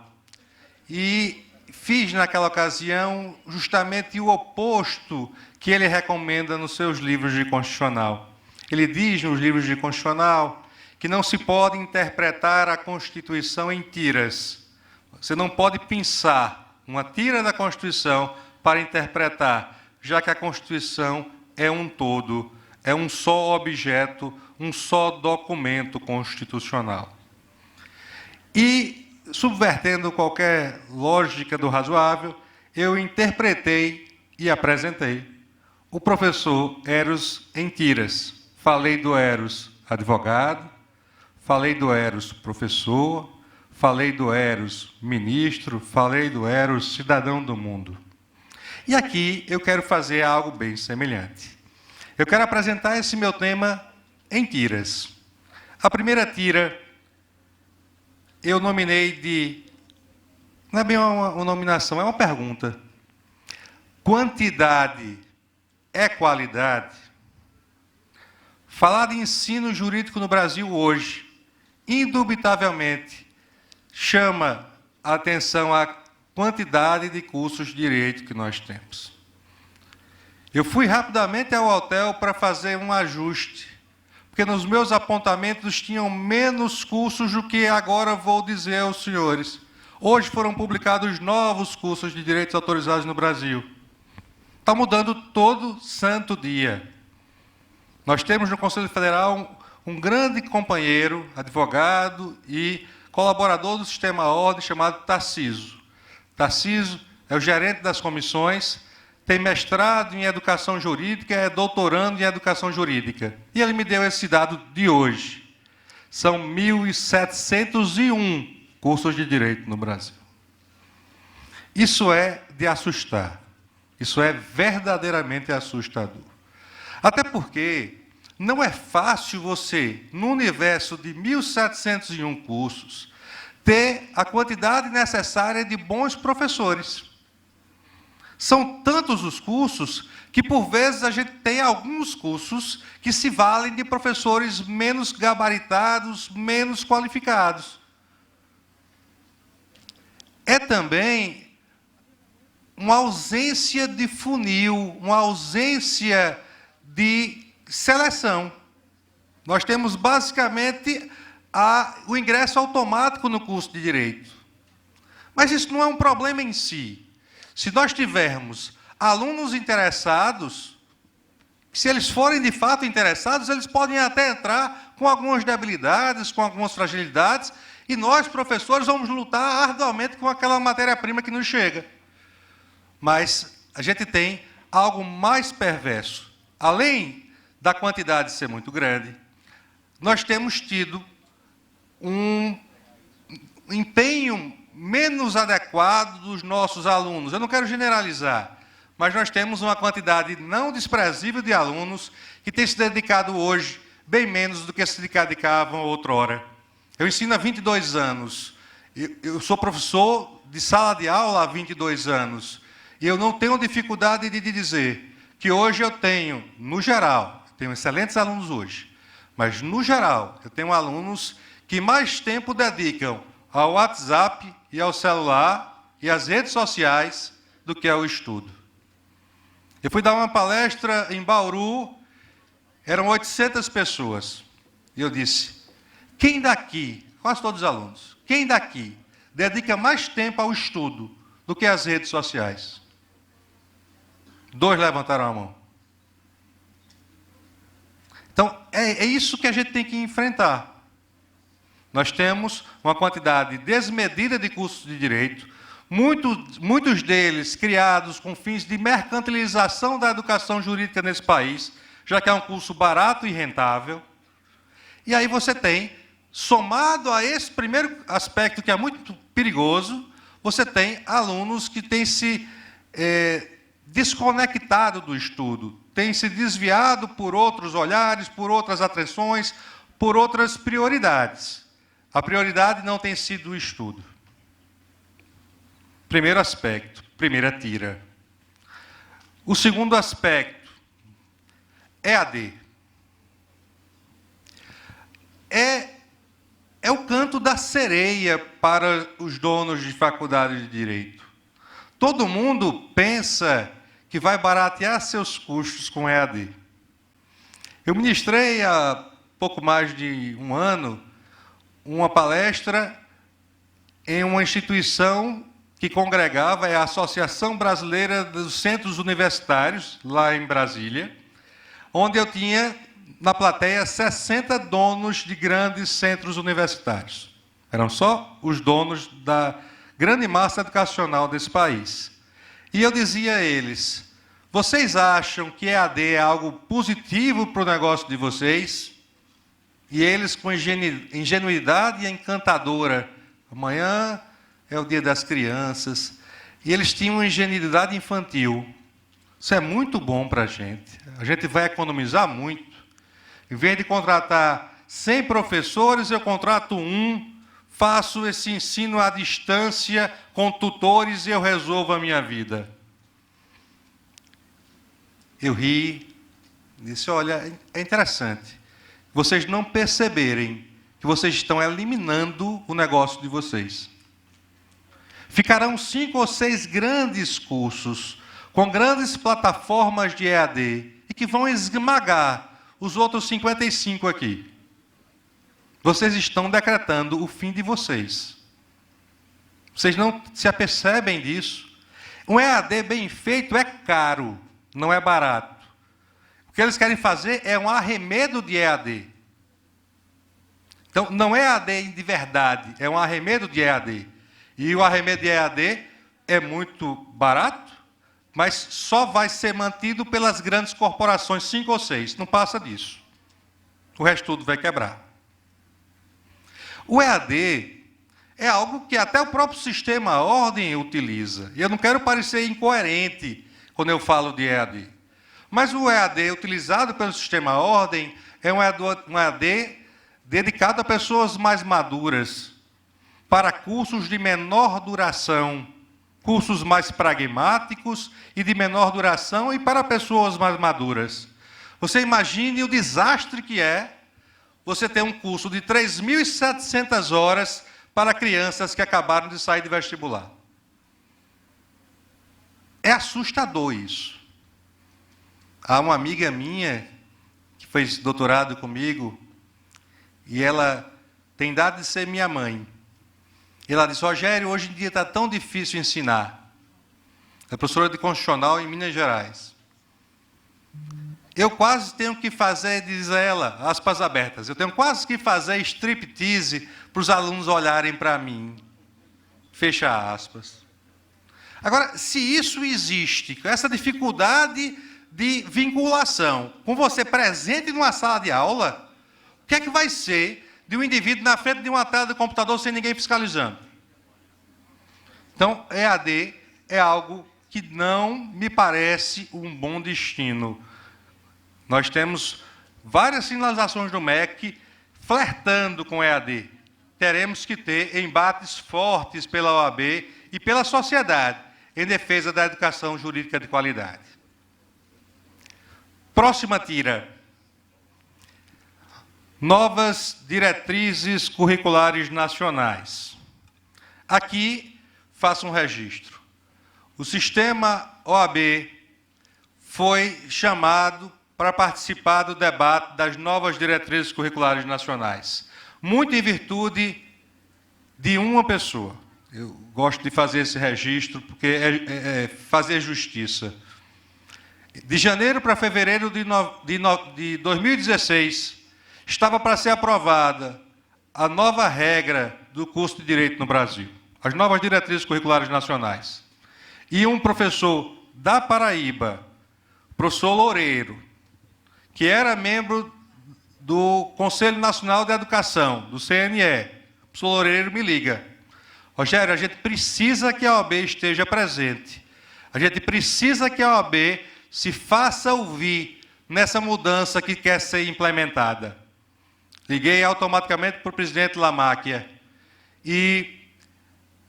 E fiz, naquela ocasião, justamente o oposto que ele recomenda nos seus livros de constitucional. Ele diz nos livros de constitucional que não se pode interpretar a Constituição em tiras. Você não pode pensar uma tira da Constituição para interpretar, já que a Constituição é um todo, é um só objeto, um só documento constitucional. E, subvertendo qualquer lógica do razoável, eu interpretei e apresentei o professor Eros em tiras. Falei do Eros advogado, falei do Eros professor, falei do Eros ministro, falei do Eros cidadão do mundo. E aqui eu quero fazer algo bem semelhante. Eu quero apresentar esse meu tema em tiras. A primeira tira eu nominei de... Não é bem uma nominação, é uma pergunta. Quantidade é qualidade? Falar de ensino jurídico no Brasil hoje, indubitavelmente, chama a atenção à quantidade de cursos de direito que nós temos. Eu fui rapidamente ao hotel para fazer um ajuste, porque nos meus apontamentos tinham menos cursos do que agora vou dizer aos senhores. Hoje foram publicados novos cursos de direitos autorizados no Brasil. Está mudando todo santo dia. Nós temos no Conselho Federal um grande companheiro, advogado e colaborador do Sistema Ordem, chamado Tarciso. Tarciso é o gerente das comissões, tem mestrado em Educação Jurídica, é doutorando em Educação Jurídica. E ele me deu esse dado de hoje. São 1.701 cursos de Direito no Brasil. Isso é de assustar. Isso é verdadeiramente assustador. Até porque não é fácil você, no universo de 1.701 cursos, ter a quantidade necessária de bons professores. São tantos os cursos que, por vezes, a gente tem alguns cursos que se valem de professores menos gabaritados, menos qualificados. É também uma ausência de funil, uma ausência de seleção. Nós temos, basicamente, o ingresso automático no curso de Direito. Mas isso não é um problema em si. Se nós tivermos alunos interessados, se eles forem de fato interessados, eles podem até entrar com algumas debilidades, com algumas fragilidades, e nós, professores, vamos lutar arduamente com aquela matéria-prima que nos chega. Mas a gente tem algo mais perverso. Além da quantidade ser muito grande, nós temos tido um empenho menos adequado dos nossos alunos. Eu não quero generalizar, mas nós temos uma quantidade não desprezível de alunos que têm se dedicado hoje bem menos do que se dedicavam outrora. Eu ensino há 22 anos. Eu sou professor de sala de aula há 22 anos. E eu não tenho dificuldade de dizer que hoje eu tenho, no geral, tenho excelentes alunos hoje, mas, no geral, eu tenho alunos que mais tempo dedicam ao WhatsApp e ao celular e às redes sociais do que ao estudo. Eu fui dar uma palestra em Bauru, eram 800 pessoas, e eu disse, quem daqui, quase todos os alunos, quem daqui dedica mais tempo ao estudo do que às redes sociais? 2 levantaram a mão. Então, é isso que a gente tem que enfrentar. Nós temos uma quantidade desmedida de cursos de direito, muitos deles criados com fins de mercantilização da educação jurídica nesse país, já que é um curso barato e rentável. E aí você tem, somado a esse primeiro aspecto que é muito perigoso, você tem alunos que têm se desconectado do estudo, têm se desviado por outros olhares, por outras atenções, por outras prioridades. A prioridade não tem sido o estudo. Primeiro aspecto, primeira tira. O segundo aspecto, EAD. É o canto da sereia para os donos de faculdade de Direito. Todo mundo pensa que vai baratear seus custos com EAD. Eu ministrei há pouco mais de um ano uma palestra em uma instituição que congregava, é a Associação Brasileira dos Centros Universitários, lá em Brasília, onde eu tinha na plateia 60 donos de grandes centros universitários. Eram só os donos da grande massa educacional desse país. E eu dizia a eles, vocês acham que EAD é algo positivo para o negócio de vocês? E eles, com ingenuidade encantadora, amanhã é o dia das crianças, e eles tinham uma ingenuidade infantil. Isso é muito bom para a gente vai economizar muito. Em vez de contratar 100 professores, eu contrato um, faço esse ensino à distância com tutores e eu resolvo a minha vida. Eu ri, disse, olha, é interessante vocês não perceberem que vocês estão eliminando o negócio de vocês. Ficarão 5 ou 6 grandes cursos com grandes plataformas de EAD e que vão esmagar os outros 55 aqui. Vocês estão decretando o fim de vocês. Vocês não se apercebem disso. Um EAD bem feito é caro, não é barato. O que eles querem fazer é um arremedo de EAD. Então, não é EAD de verdade, é um arremedo de EAD. E o arremedo de EAD é muito barato, mas só vai ser mantido pelas grandes corporações, 5 ou 6, não passa disso. O resto tudo vai quebrar. O EAD é algo que até o próprio sistema ordem utiliza. E eu não quero parecer incoerente quando eu falo de EAD. Mas o EAD utilizado pelo sistema ordem é um EAD dedicado a pessoas mais maduras, para cursos de menor duração, cursos mais pragmáticos e de menor duração e para pessoas mais maduras. Você imagine o desastre que é você ter um curso de 3.700 horas para crianças que acabaram de sair de vestibular. É assustador isso. Há uma amiga minha que fez doutorado comigo e ela tem idade de ser minha mãe. E ela disse: Rogério, hoje em dia está tão difícil ensinar. É professora de Constitucional em Minas Gerais. Eu quase tenho que fazer, diz ela, aspas abertas, eu tenho quase que fazer striptease para os alunos olharem para mim. Fecha aspas. Agora, se isso existe, essa dificuldade de vinculação, com você presente numa sala de aula, o que é que vai ser de um indivíduo na frente de uma tela de computador sem ninguém fiscalizando? Então, EAD é algo que não me parece um bom destino. Nós temos várias sinalizações do MEC flertando com EAD. Teremos que ter embates fortes pela OAB e pela sociedade em defesa da educação jurídica de qualidade. Próxima tira. Novas diretrizes curriculares nacionais. Aqui, faço um registro. O sistema OAB foi chamado para participar do debate das novas diretrizes curriculares nacionais, muito em virtude de uma pessoa. Eu gosto de fazer esse registro, porque é fazer justiça. De janeiro para fevereiro de 2016, estava para ser aprovada a nova regra do curso de Direito no Brasil, as novas diretrizes curriculares nacionais. E um professor da Paraíba, professor Loureiro, que era membro do Conselho Nacional de Educação, do CNE, o professor Loureiro me liga: Rogério, a gente precisa que a OAB esteja presente. A gente precisa que a OAB se faça ouvir nessa mudança que quer ser implementada. Liguei automaticamente para o presidente Lamáquia e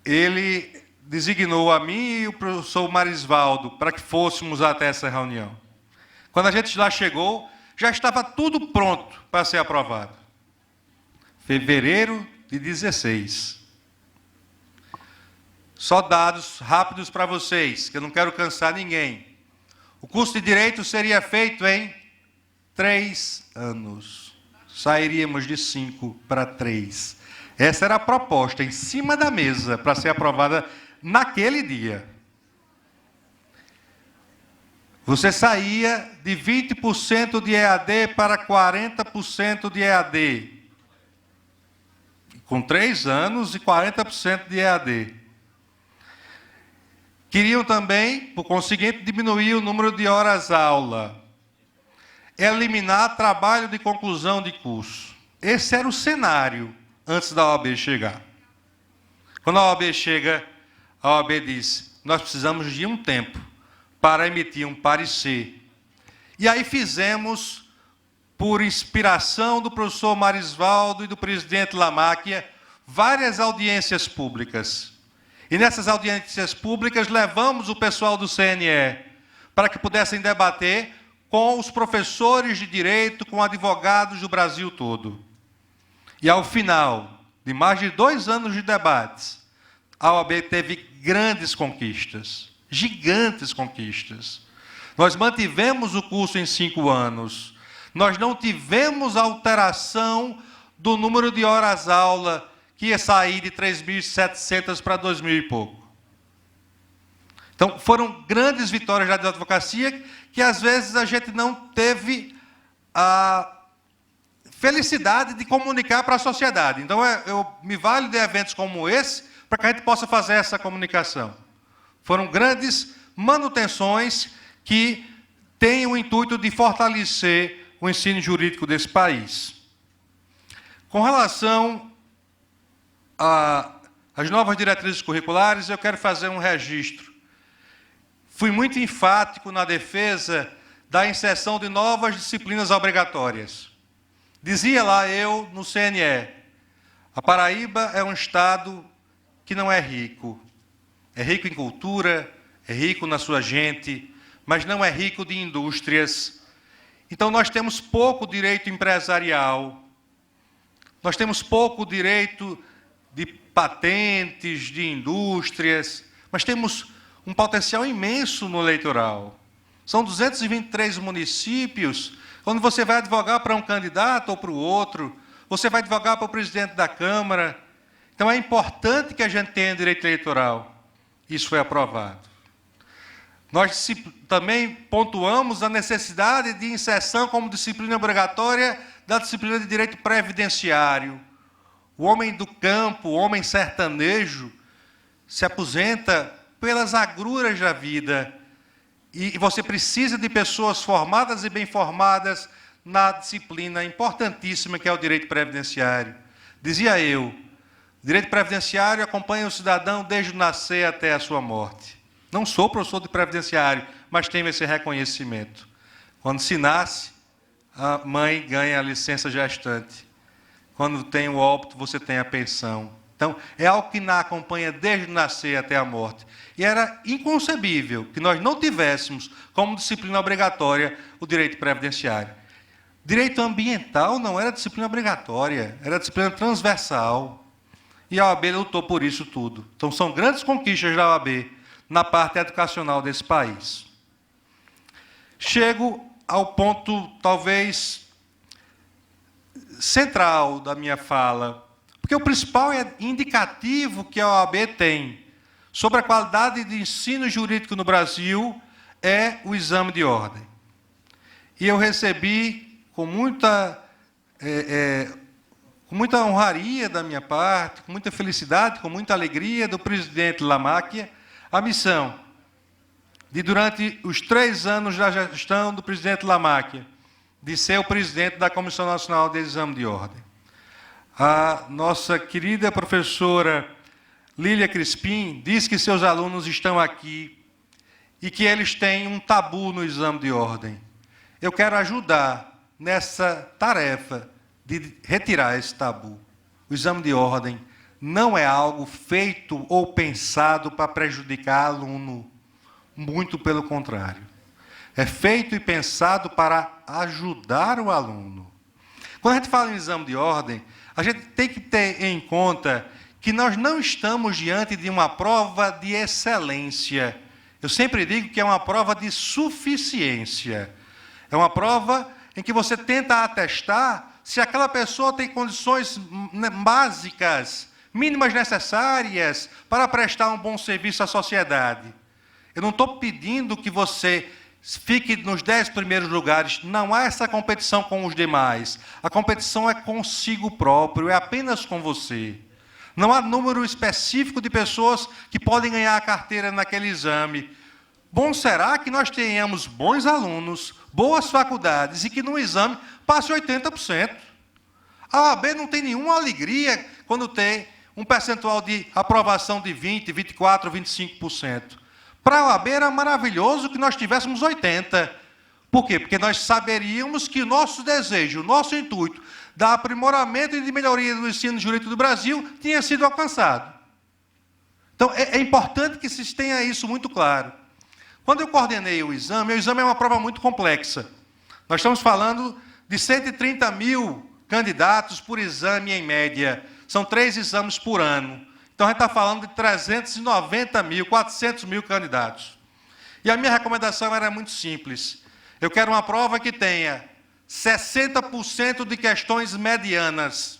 ele designou a mim e o professor Marisvaldo para que fôssemos até essa reunião. Quando a gente lá chegou, já estava tudo pronto para ser aprovado. Fevereiro de 16. Só dados rápidos para vocês, que eu não quero cansar ninguém. O curso de Direito seria feito em 3 anos. Sairíamos de 5 para 3. Essa era a proposta em cima da mesa para ser aprovada naquele dia. Você saía de 20% de EAD para 40% de EAD. Com 3 anos e 40% de EAD. Queriam também, por conseguinte, diminuir o número de horas-aula. Eliminar trabalho de conclusão de curso. Esse era o cenário antes da OAB chegar. Quando a OAB chega, a OAB diz: nós precisamos de um tempo para emitir um parecer. E aí fizemos, por inspiração do professor Marisvaldo e do presidente Lamáquia, várias audiências públicas. E nessas audiências públicas levamos o pessoal do CNE para que pudessem debater com os professores de direito, com advogados do Brasil todo. E ao final de mais de 2 anos de debates, a OAB teve grandes conquistas. gigantes conquistas. Nós mantivemos o curso em 5 anos. Nós não tivemos alteração do número de horas-aula, que ia sair de 3.700 para 2.000 e pouco. Então, foram grandes vitórias da advocacia que, às vezes, a gente não teve a felicidade de comunicar para a sociedade. Então, eu me valho de eventos como esse para que a gente possa fazer essa comunicação. Foram grandes manutenções que têm o intuito de fortalecer o ensino jurídico desse país. Com relação às novas diretrizes curriculares, eu quero fazer um registro. Fui muito enfático na defesa da inserção de novas disciplinas obrigatórias. Dizia lá eu, no CNE, a Paraíba é um estado que não é rico. É rico em cultura, é rico na sua gente, mas não é rico de indústrias. Então, nós temos pouco direito empresarial, nós temos pouco direito de patentes, de indústrias, mas temos um potencial imenso no eleitoral. São 223 municípios. Quando você vai advogar para um candidato ou para o outro, você vai advogar para o presidente da Câmara. Então, é importante que a gente tenha direito eleitoral. Isso foi aprovado. Nós também pontuamos a necessidade de inserção como disciplina obrigatória da disciplina de direito previdenciário. O homem do campo, o homem sertanejo, se aposenta pelas agruras da vida. E você precisa de pessoas formadas e bem formadas na disciplina importantíssima que é o direito previdenciário. Dizia eu, o direito previdenciário acompanha o cidadão desde o nascer até a sua morte. Não sou professor de previdenciário, mas tenho esse reconhecimento. Quando se nasce, a mãe ganha a licença gestante. Quando tem o óbito, você tem a pensão. Então, é algo que acompanha desde o nascer até a morte. E era inconcebível que nós não tivéssemos como disciplina obrigatória o direito previdenciário. Direito ambiental não era disciplina obrigatória, era disciplina transversal. E a OAB lutou por isso tudo. Então, são grandes conquistas da OAB na parte educacional desse país. Chego ao ponto, talvez, central da minha fala, porque o principal indicativo que a OAB tem sobre a qualidade de ensino jurídico no Brasil é o exame de ordem. E eu recebi com muita honraria da minha parte, com muita felicidade, com muita alegria do presidente Lamáquia, a missão de, durante os 3 anos da gestão do presidente Lamáquia, de ser o presidente da Comissão Nacional de Exame de Ordem. A nossa querida professora Lília Crispim diz que seus alunos estão aqui e que eles têm um tabu no exame de ordem. Eu quero ajudar nessa tarefa de retirar esse tabu. O exame de ordem não é algo feito ou pensado para prejudicar aluno. Muito pelo contrário. É feito e pensado para ajudar o aluno. Quando a gente fala em exame de ordem, a gente tem que ter em conta que nós não estamos diante de uma prova de excelência. Eu sempre digo que é uma prova de suficiência. É uma prova em que você tenta atestar se aquela pessoa tem condições básicas, mínimas necessárias para prestar um bom serviço à sociedade. Eu não estou pedindo que você fique nos 10 primeiros lugares. Não há essa competição com os demais. A competição é consigo próprio, é apenas com você. Não há número específico de pessoas que podem ganhar a carteira naquele exame. Bom será que nós tenhamos bons alunos, boas faculdades e que no exame passe 80%. A OAB não tem nenhuma alegria quando tem um percentual de aprovação de 20%, 24%, 25%. Para a OAB era maravilhoso que nós tivéssemos 80%. Por quê? Porque nós saberíamos que o nosso desejo, o nosso intuito da aprimoramento e de melhoria do ensino jurídico do Brasil tinha sido alcançado. Então, é importante que se tenha isso muito claro. Quando eu coordenei o exame é uma prova muito complexa. Nós estamos falando de 130 mil candidatos por exame em média. São 3 exames por ano. Então, a gente está falando de 390 mil, 400 mil candidatos. E a minha recomendação era muito simples. Eu quero uma prova que tenha 60% de questões medianas,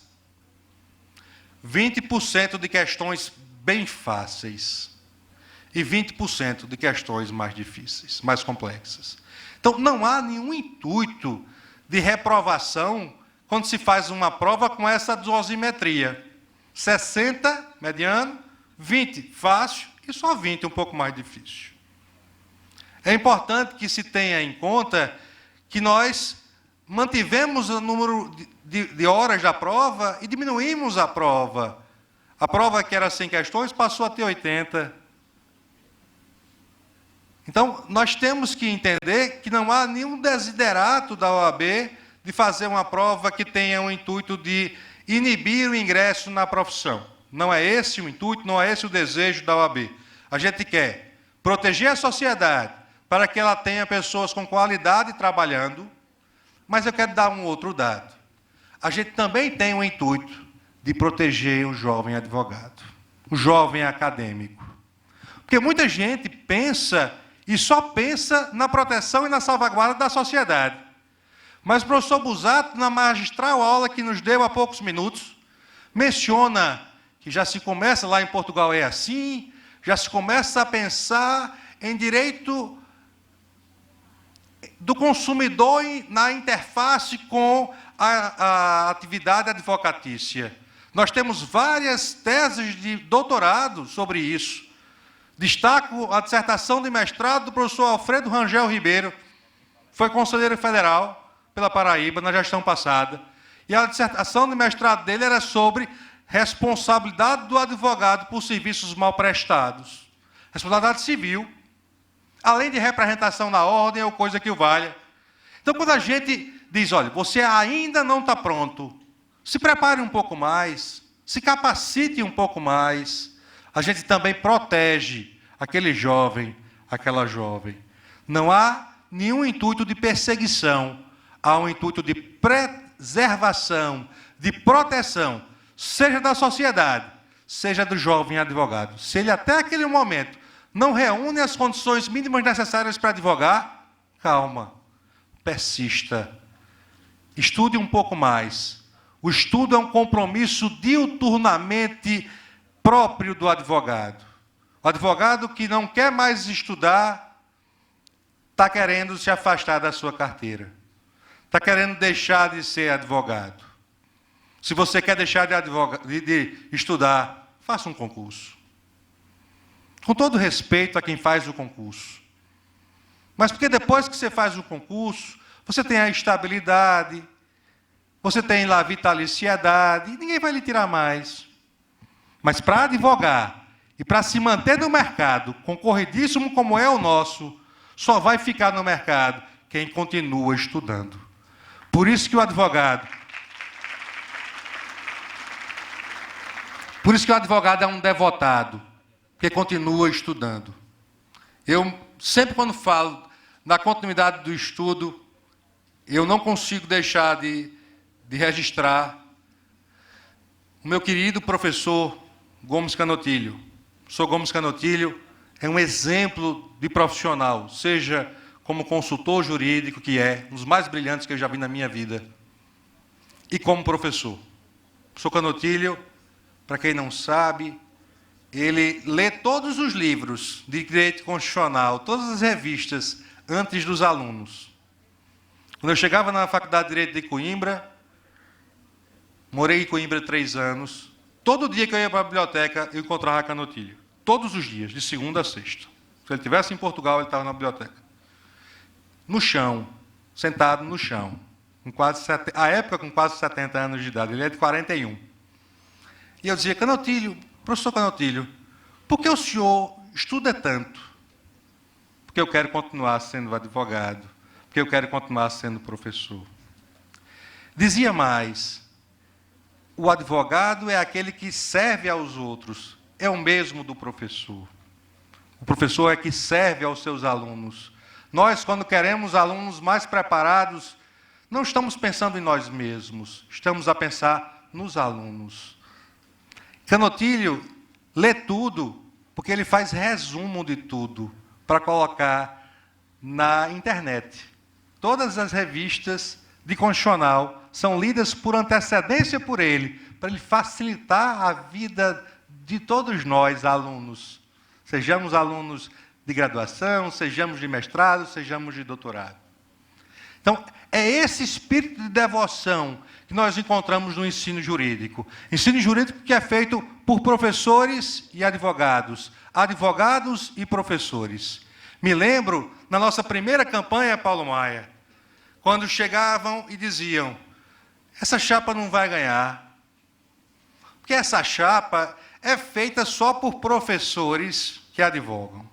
20% de questões bem fáceis e 20% de questões mais difíceis, mais complexas. Então, não há nenhum intuito de reprovação quando se faz uma prova com essa dosimetria. 60, mediano, 20, fácil, e só 20, um pouco mais difícil. É importante que se tenha em conta que nós mantivemos o número de horas da prova e diminuímos a prova. A prova que era 100 questões passou a ter 80. Então, nós temos que entender que não há nenhum desiderato da OAB de fazer uma prova que tenha o intuito de inibir o ingresso na profissão. Não é esse o intuito, não é esse o desejo da OAB. A gente quer proteger a sociedade para que ela tenha pessoas com qualidade trabalhando, mas eu quero dar um outro dado. A gente também tem o intuito de proteger o jovem advogado, o jovem acadêmico. Porque muita gente pensa e só pensa na proteção e na salvaguarda da sociedade. Mas o professor Busato, na magistral aula que nos deu há poucos minutos, menciona que já se começa, lá em Portugal é assim, já se começa a pensar em direito do consumidor na interface com a atividade advocatícia. Nós temos várias teses de doutorado sobre isso. Destaco a dissertação de mestrado do professor Alfredo Rangel Ribeiro, foi conselheiro federal pela Paraíba na gestão passada, e a dissertação de mestrado dele era sobre responsabilidade do advogado por serviços mal prestados. Responsabilidade civil, além de representação na ordem ou coisa que o valha. Então, quando a gente diz, olha, você ainda não está pronto, se prepare um pouco mais, se capacite um pouco mais, a gente também protege aquele jovem, aquela jovem. Não há nenhum intuito de perseguição, há um intuito de preservação, de proteção, seja da sociedade, seja do jovem advogado. Se ele até aquele momento não reúne as condições mínimas necessárias para advogar, calma, persista, estude um pouco mais. O estudo é um compromisso diuturnamente próprio do advogado. O advogado que não quer mais estudar está querendo se afastar da sua carteira. Está querendo deixar de ser advogado. Se você quer deixar de estudar, faça um concurso. Com todo respeito a quem faz o concurso. Mas porque depois que você faz o concurso, você tem a estabilidade, você tem lá a vitaliciedade, e ninguém vai lhe tirar mais. Mas para advogar e para se manter no mercado, concorridíssimo como é o nosso, só vai ficar no mercado quem continua estudando. Por isso que o advogado é um devotado, que continua estudando. Eu, sempre quando falo na continuidade do estudo, eu não consigo deixar de registrar o meu querido professor Gomes Canotilho. O professor Gomes Canotilho é um exemplo de profissional, seja como consultor jurídico, que é um dos mais brilhantes que eu já vi na minha vida, e como professor. O professor Canotilho, para quem não sabe, ele lê todos os livros de direito constitucional, todas as revistas, antes dos alunos. Quando eu chegava na Faculdade de Direito de Coimbra, morei em Coimbra 3 anos, todo dia que eu ia para a biblioteca, eu encontrava Canotilho. Todos os dias, de segunda a sexta. Se ele estivesse em Portugal, ele estava na biblioteca. No chão, sentado no chão. À época, com quase 70 anos de idade. Ele é de 41. E eu dizia, Canotilho, professor Canotilho, por que o senhor estuda tanto? Porque eu quero continuar sendo advogado. Porque eu quero continuar sendo professor. Dizia mais, o advogado é aquele que serve aos outros. É o mesmo do professor. O professor é que serve aos seus alunos. Nós, quando queremos alunos mais preparados, não estamos pensando em nós mesmos, estamos a pensar nos alunos. Canotilho lê tudo, porque ele faz resumo de tudo, para colocar na internet. Todas as revistas de constitucional são lidas por antecedência por ele, para ele facilitar a vida de todos nós, alunos. Sejamos alunos de graduação, sejamos de mestrado, sejamos de doutorado. Então, é esse espírito de devoção que nós encontramos no ensino jurídico. Ensino jurídico que é feito por professores e advogados, advogados e professores. Me lembro, na nossa primeira campanha, Paulo Maia, quando chegavam e diziam: essa chapa não vai ganhar, porque essa chapa é feita só por professores que advogam.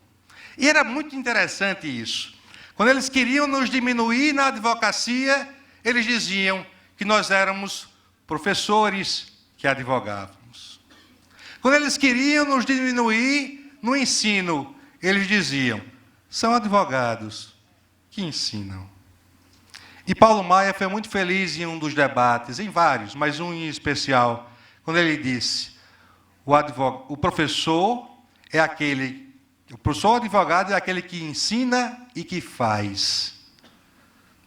E era muito interessante isso. Quando eles queriam nos diminuir na advocacia, eles diziam que nós éramos professores que advogávamos. Quando eles queriam nos diminuir no ensino, eles diziam: são advogados que ensinam. E Paulo Maia foi muito feliz em um dos debates, em vários, mas um em especial, quando ele disse: o professor é aquele, o professor advogado é aquele que ensina e que faz.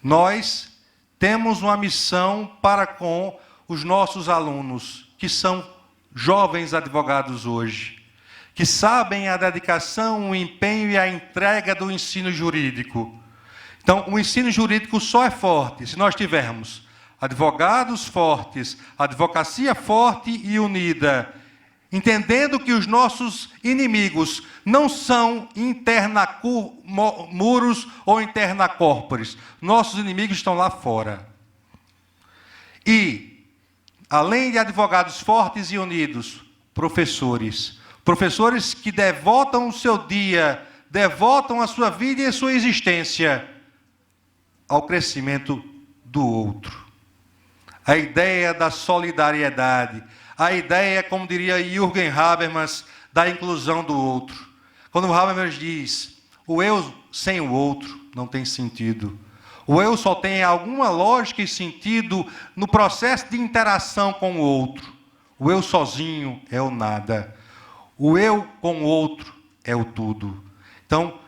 Nós temos uma missão para com os nossos alunos, que são jovens advogados hoje, que sabem a dedicação, o empenho e a entrega do ensino jurídico. Então, o ensino jurídico só é forte se nós tivermos advogados fortes, advocacia forte e unida, entendendo que os nossos inimigos não são muros ou interna corporis. Nossos inimigos estão lá fora. E, além de advogados fortes e unidos, professores. Professores que devotam o seu dia, devotam a sua vida e a sua existência ao crescimento do outro. A ideia da solidariedade, a ideia, como diria Jürgen Habermas, da inclusão do outro. Quando Habermas diz: o eu sem o outro não tem sentido. O eu só tem alguma lógica e sentido no processo de interação com o outro. O eu sozinho é o nada. O eu com o outro é o tudo. Então,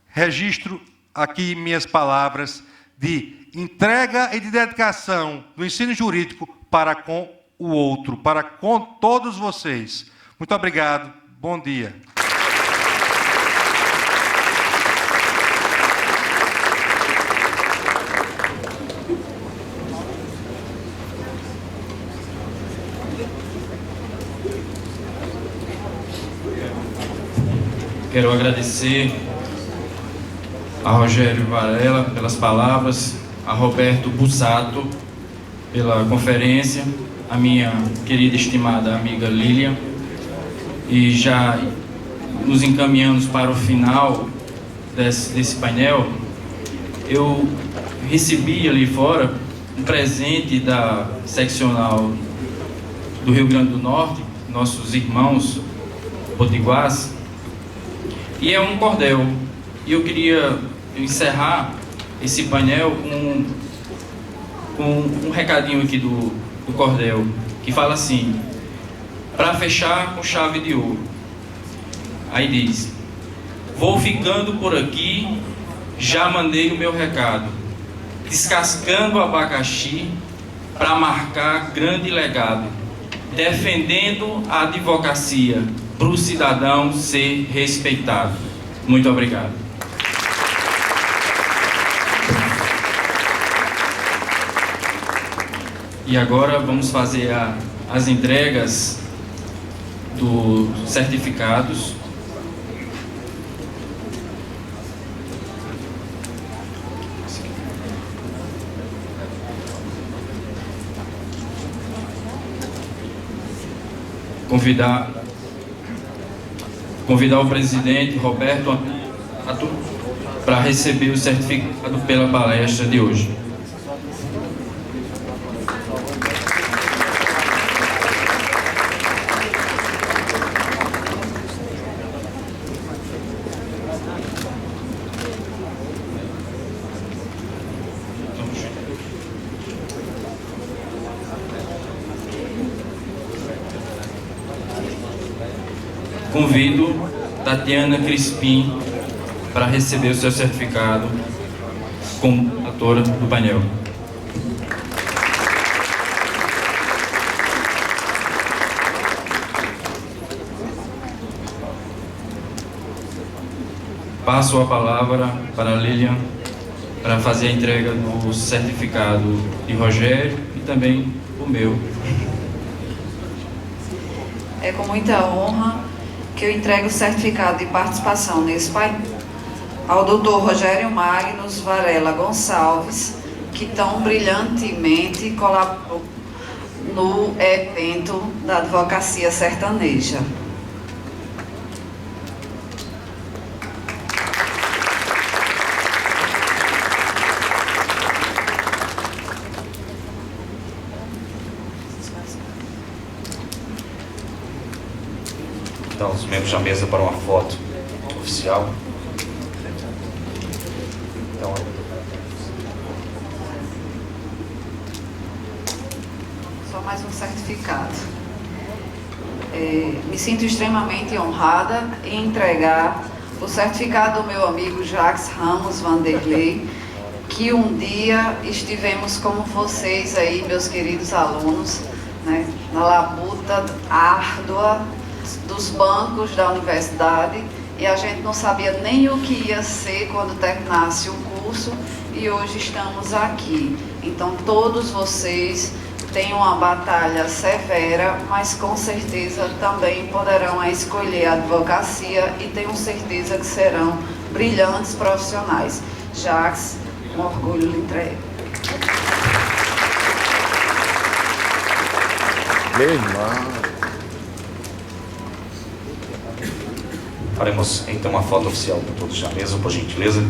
registro aqui minhas palavras de entrega e de dedicação do ensino jurídico para com o outro, para com todos vocês. Muito obrigado. Bom dia. Quero agradecer a Rogério Varela pelas palavras, a Roberto Bussato pela conferência, a minha querida e estimada amiga Lilian, e já nos encaminhamos para o final desse painel. Eu recebi ali fora um presente da seccional do Rio Grande do Norte, nossos irmãos potiguars, e é um cordel. E eu queria encerrar esse painel com um recadinho aqui do cordel, que fala assim: para fechar com chave de ouro. Aí diz: vou ficando por aqui, já mandei o meu recado, descascando o abacaxi para marcar grande legado, defendendo a advocacia para o cidadão ser respeitado. Muito obrigado. E agora vamos fazer as entregas dos certificados. Convidar o presidente Roberto para receber o certificado pela palestra de hoje. Convido Tatiana Crispim para receber o seu certificado como atora do painel. Passo a palavra para a Lilian para fazer a entrega do certificado de Rogério e também o meu. É com muita honra que eu entrego o certificado de participação nesse painel ao Dr. Rogério Magnus Varela Gonçalves, que tão brilhantemente colaborou no evento da advocacia sertaneja. Então, os membros da mesa para uma foto oficial. Então, Só mais um certificado. Me sinto extremamente honrada em entregar o certificado do meu amigo Jacques Ramos Vanderlei, que um dia estivemos como vocês aí, meus queridos alunos, né, na labuta árdua dos bancos da universidade, e a gente não sabia nem o que ia ser quando terminasse o curso, e hoje estamos aqui. Então todos vocês têm uma batalha severa, mas com certeza também poderão escolher a advocacia e tenho certeza que serão brilhantes profissionais. Jacques, um orgulho lhe entrego. Meu irmão. faremos então uma foto oficial com todos na mesa, por gentileza.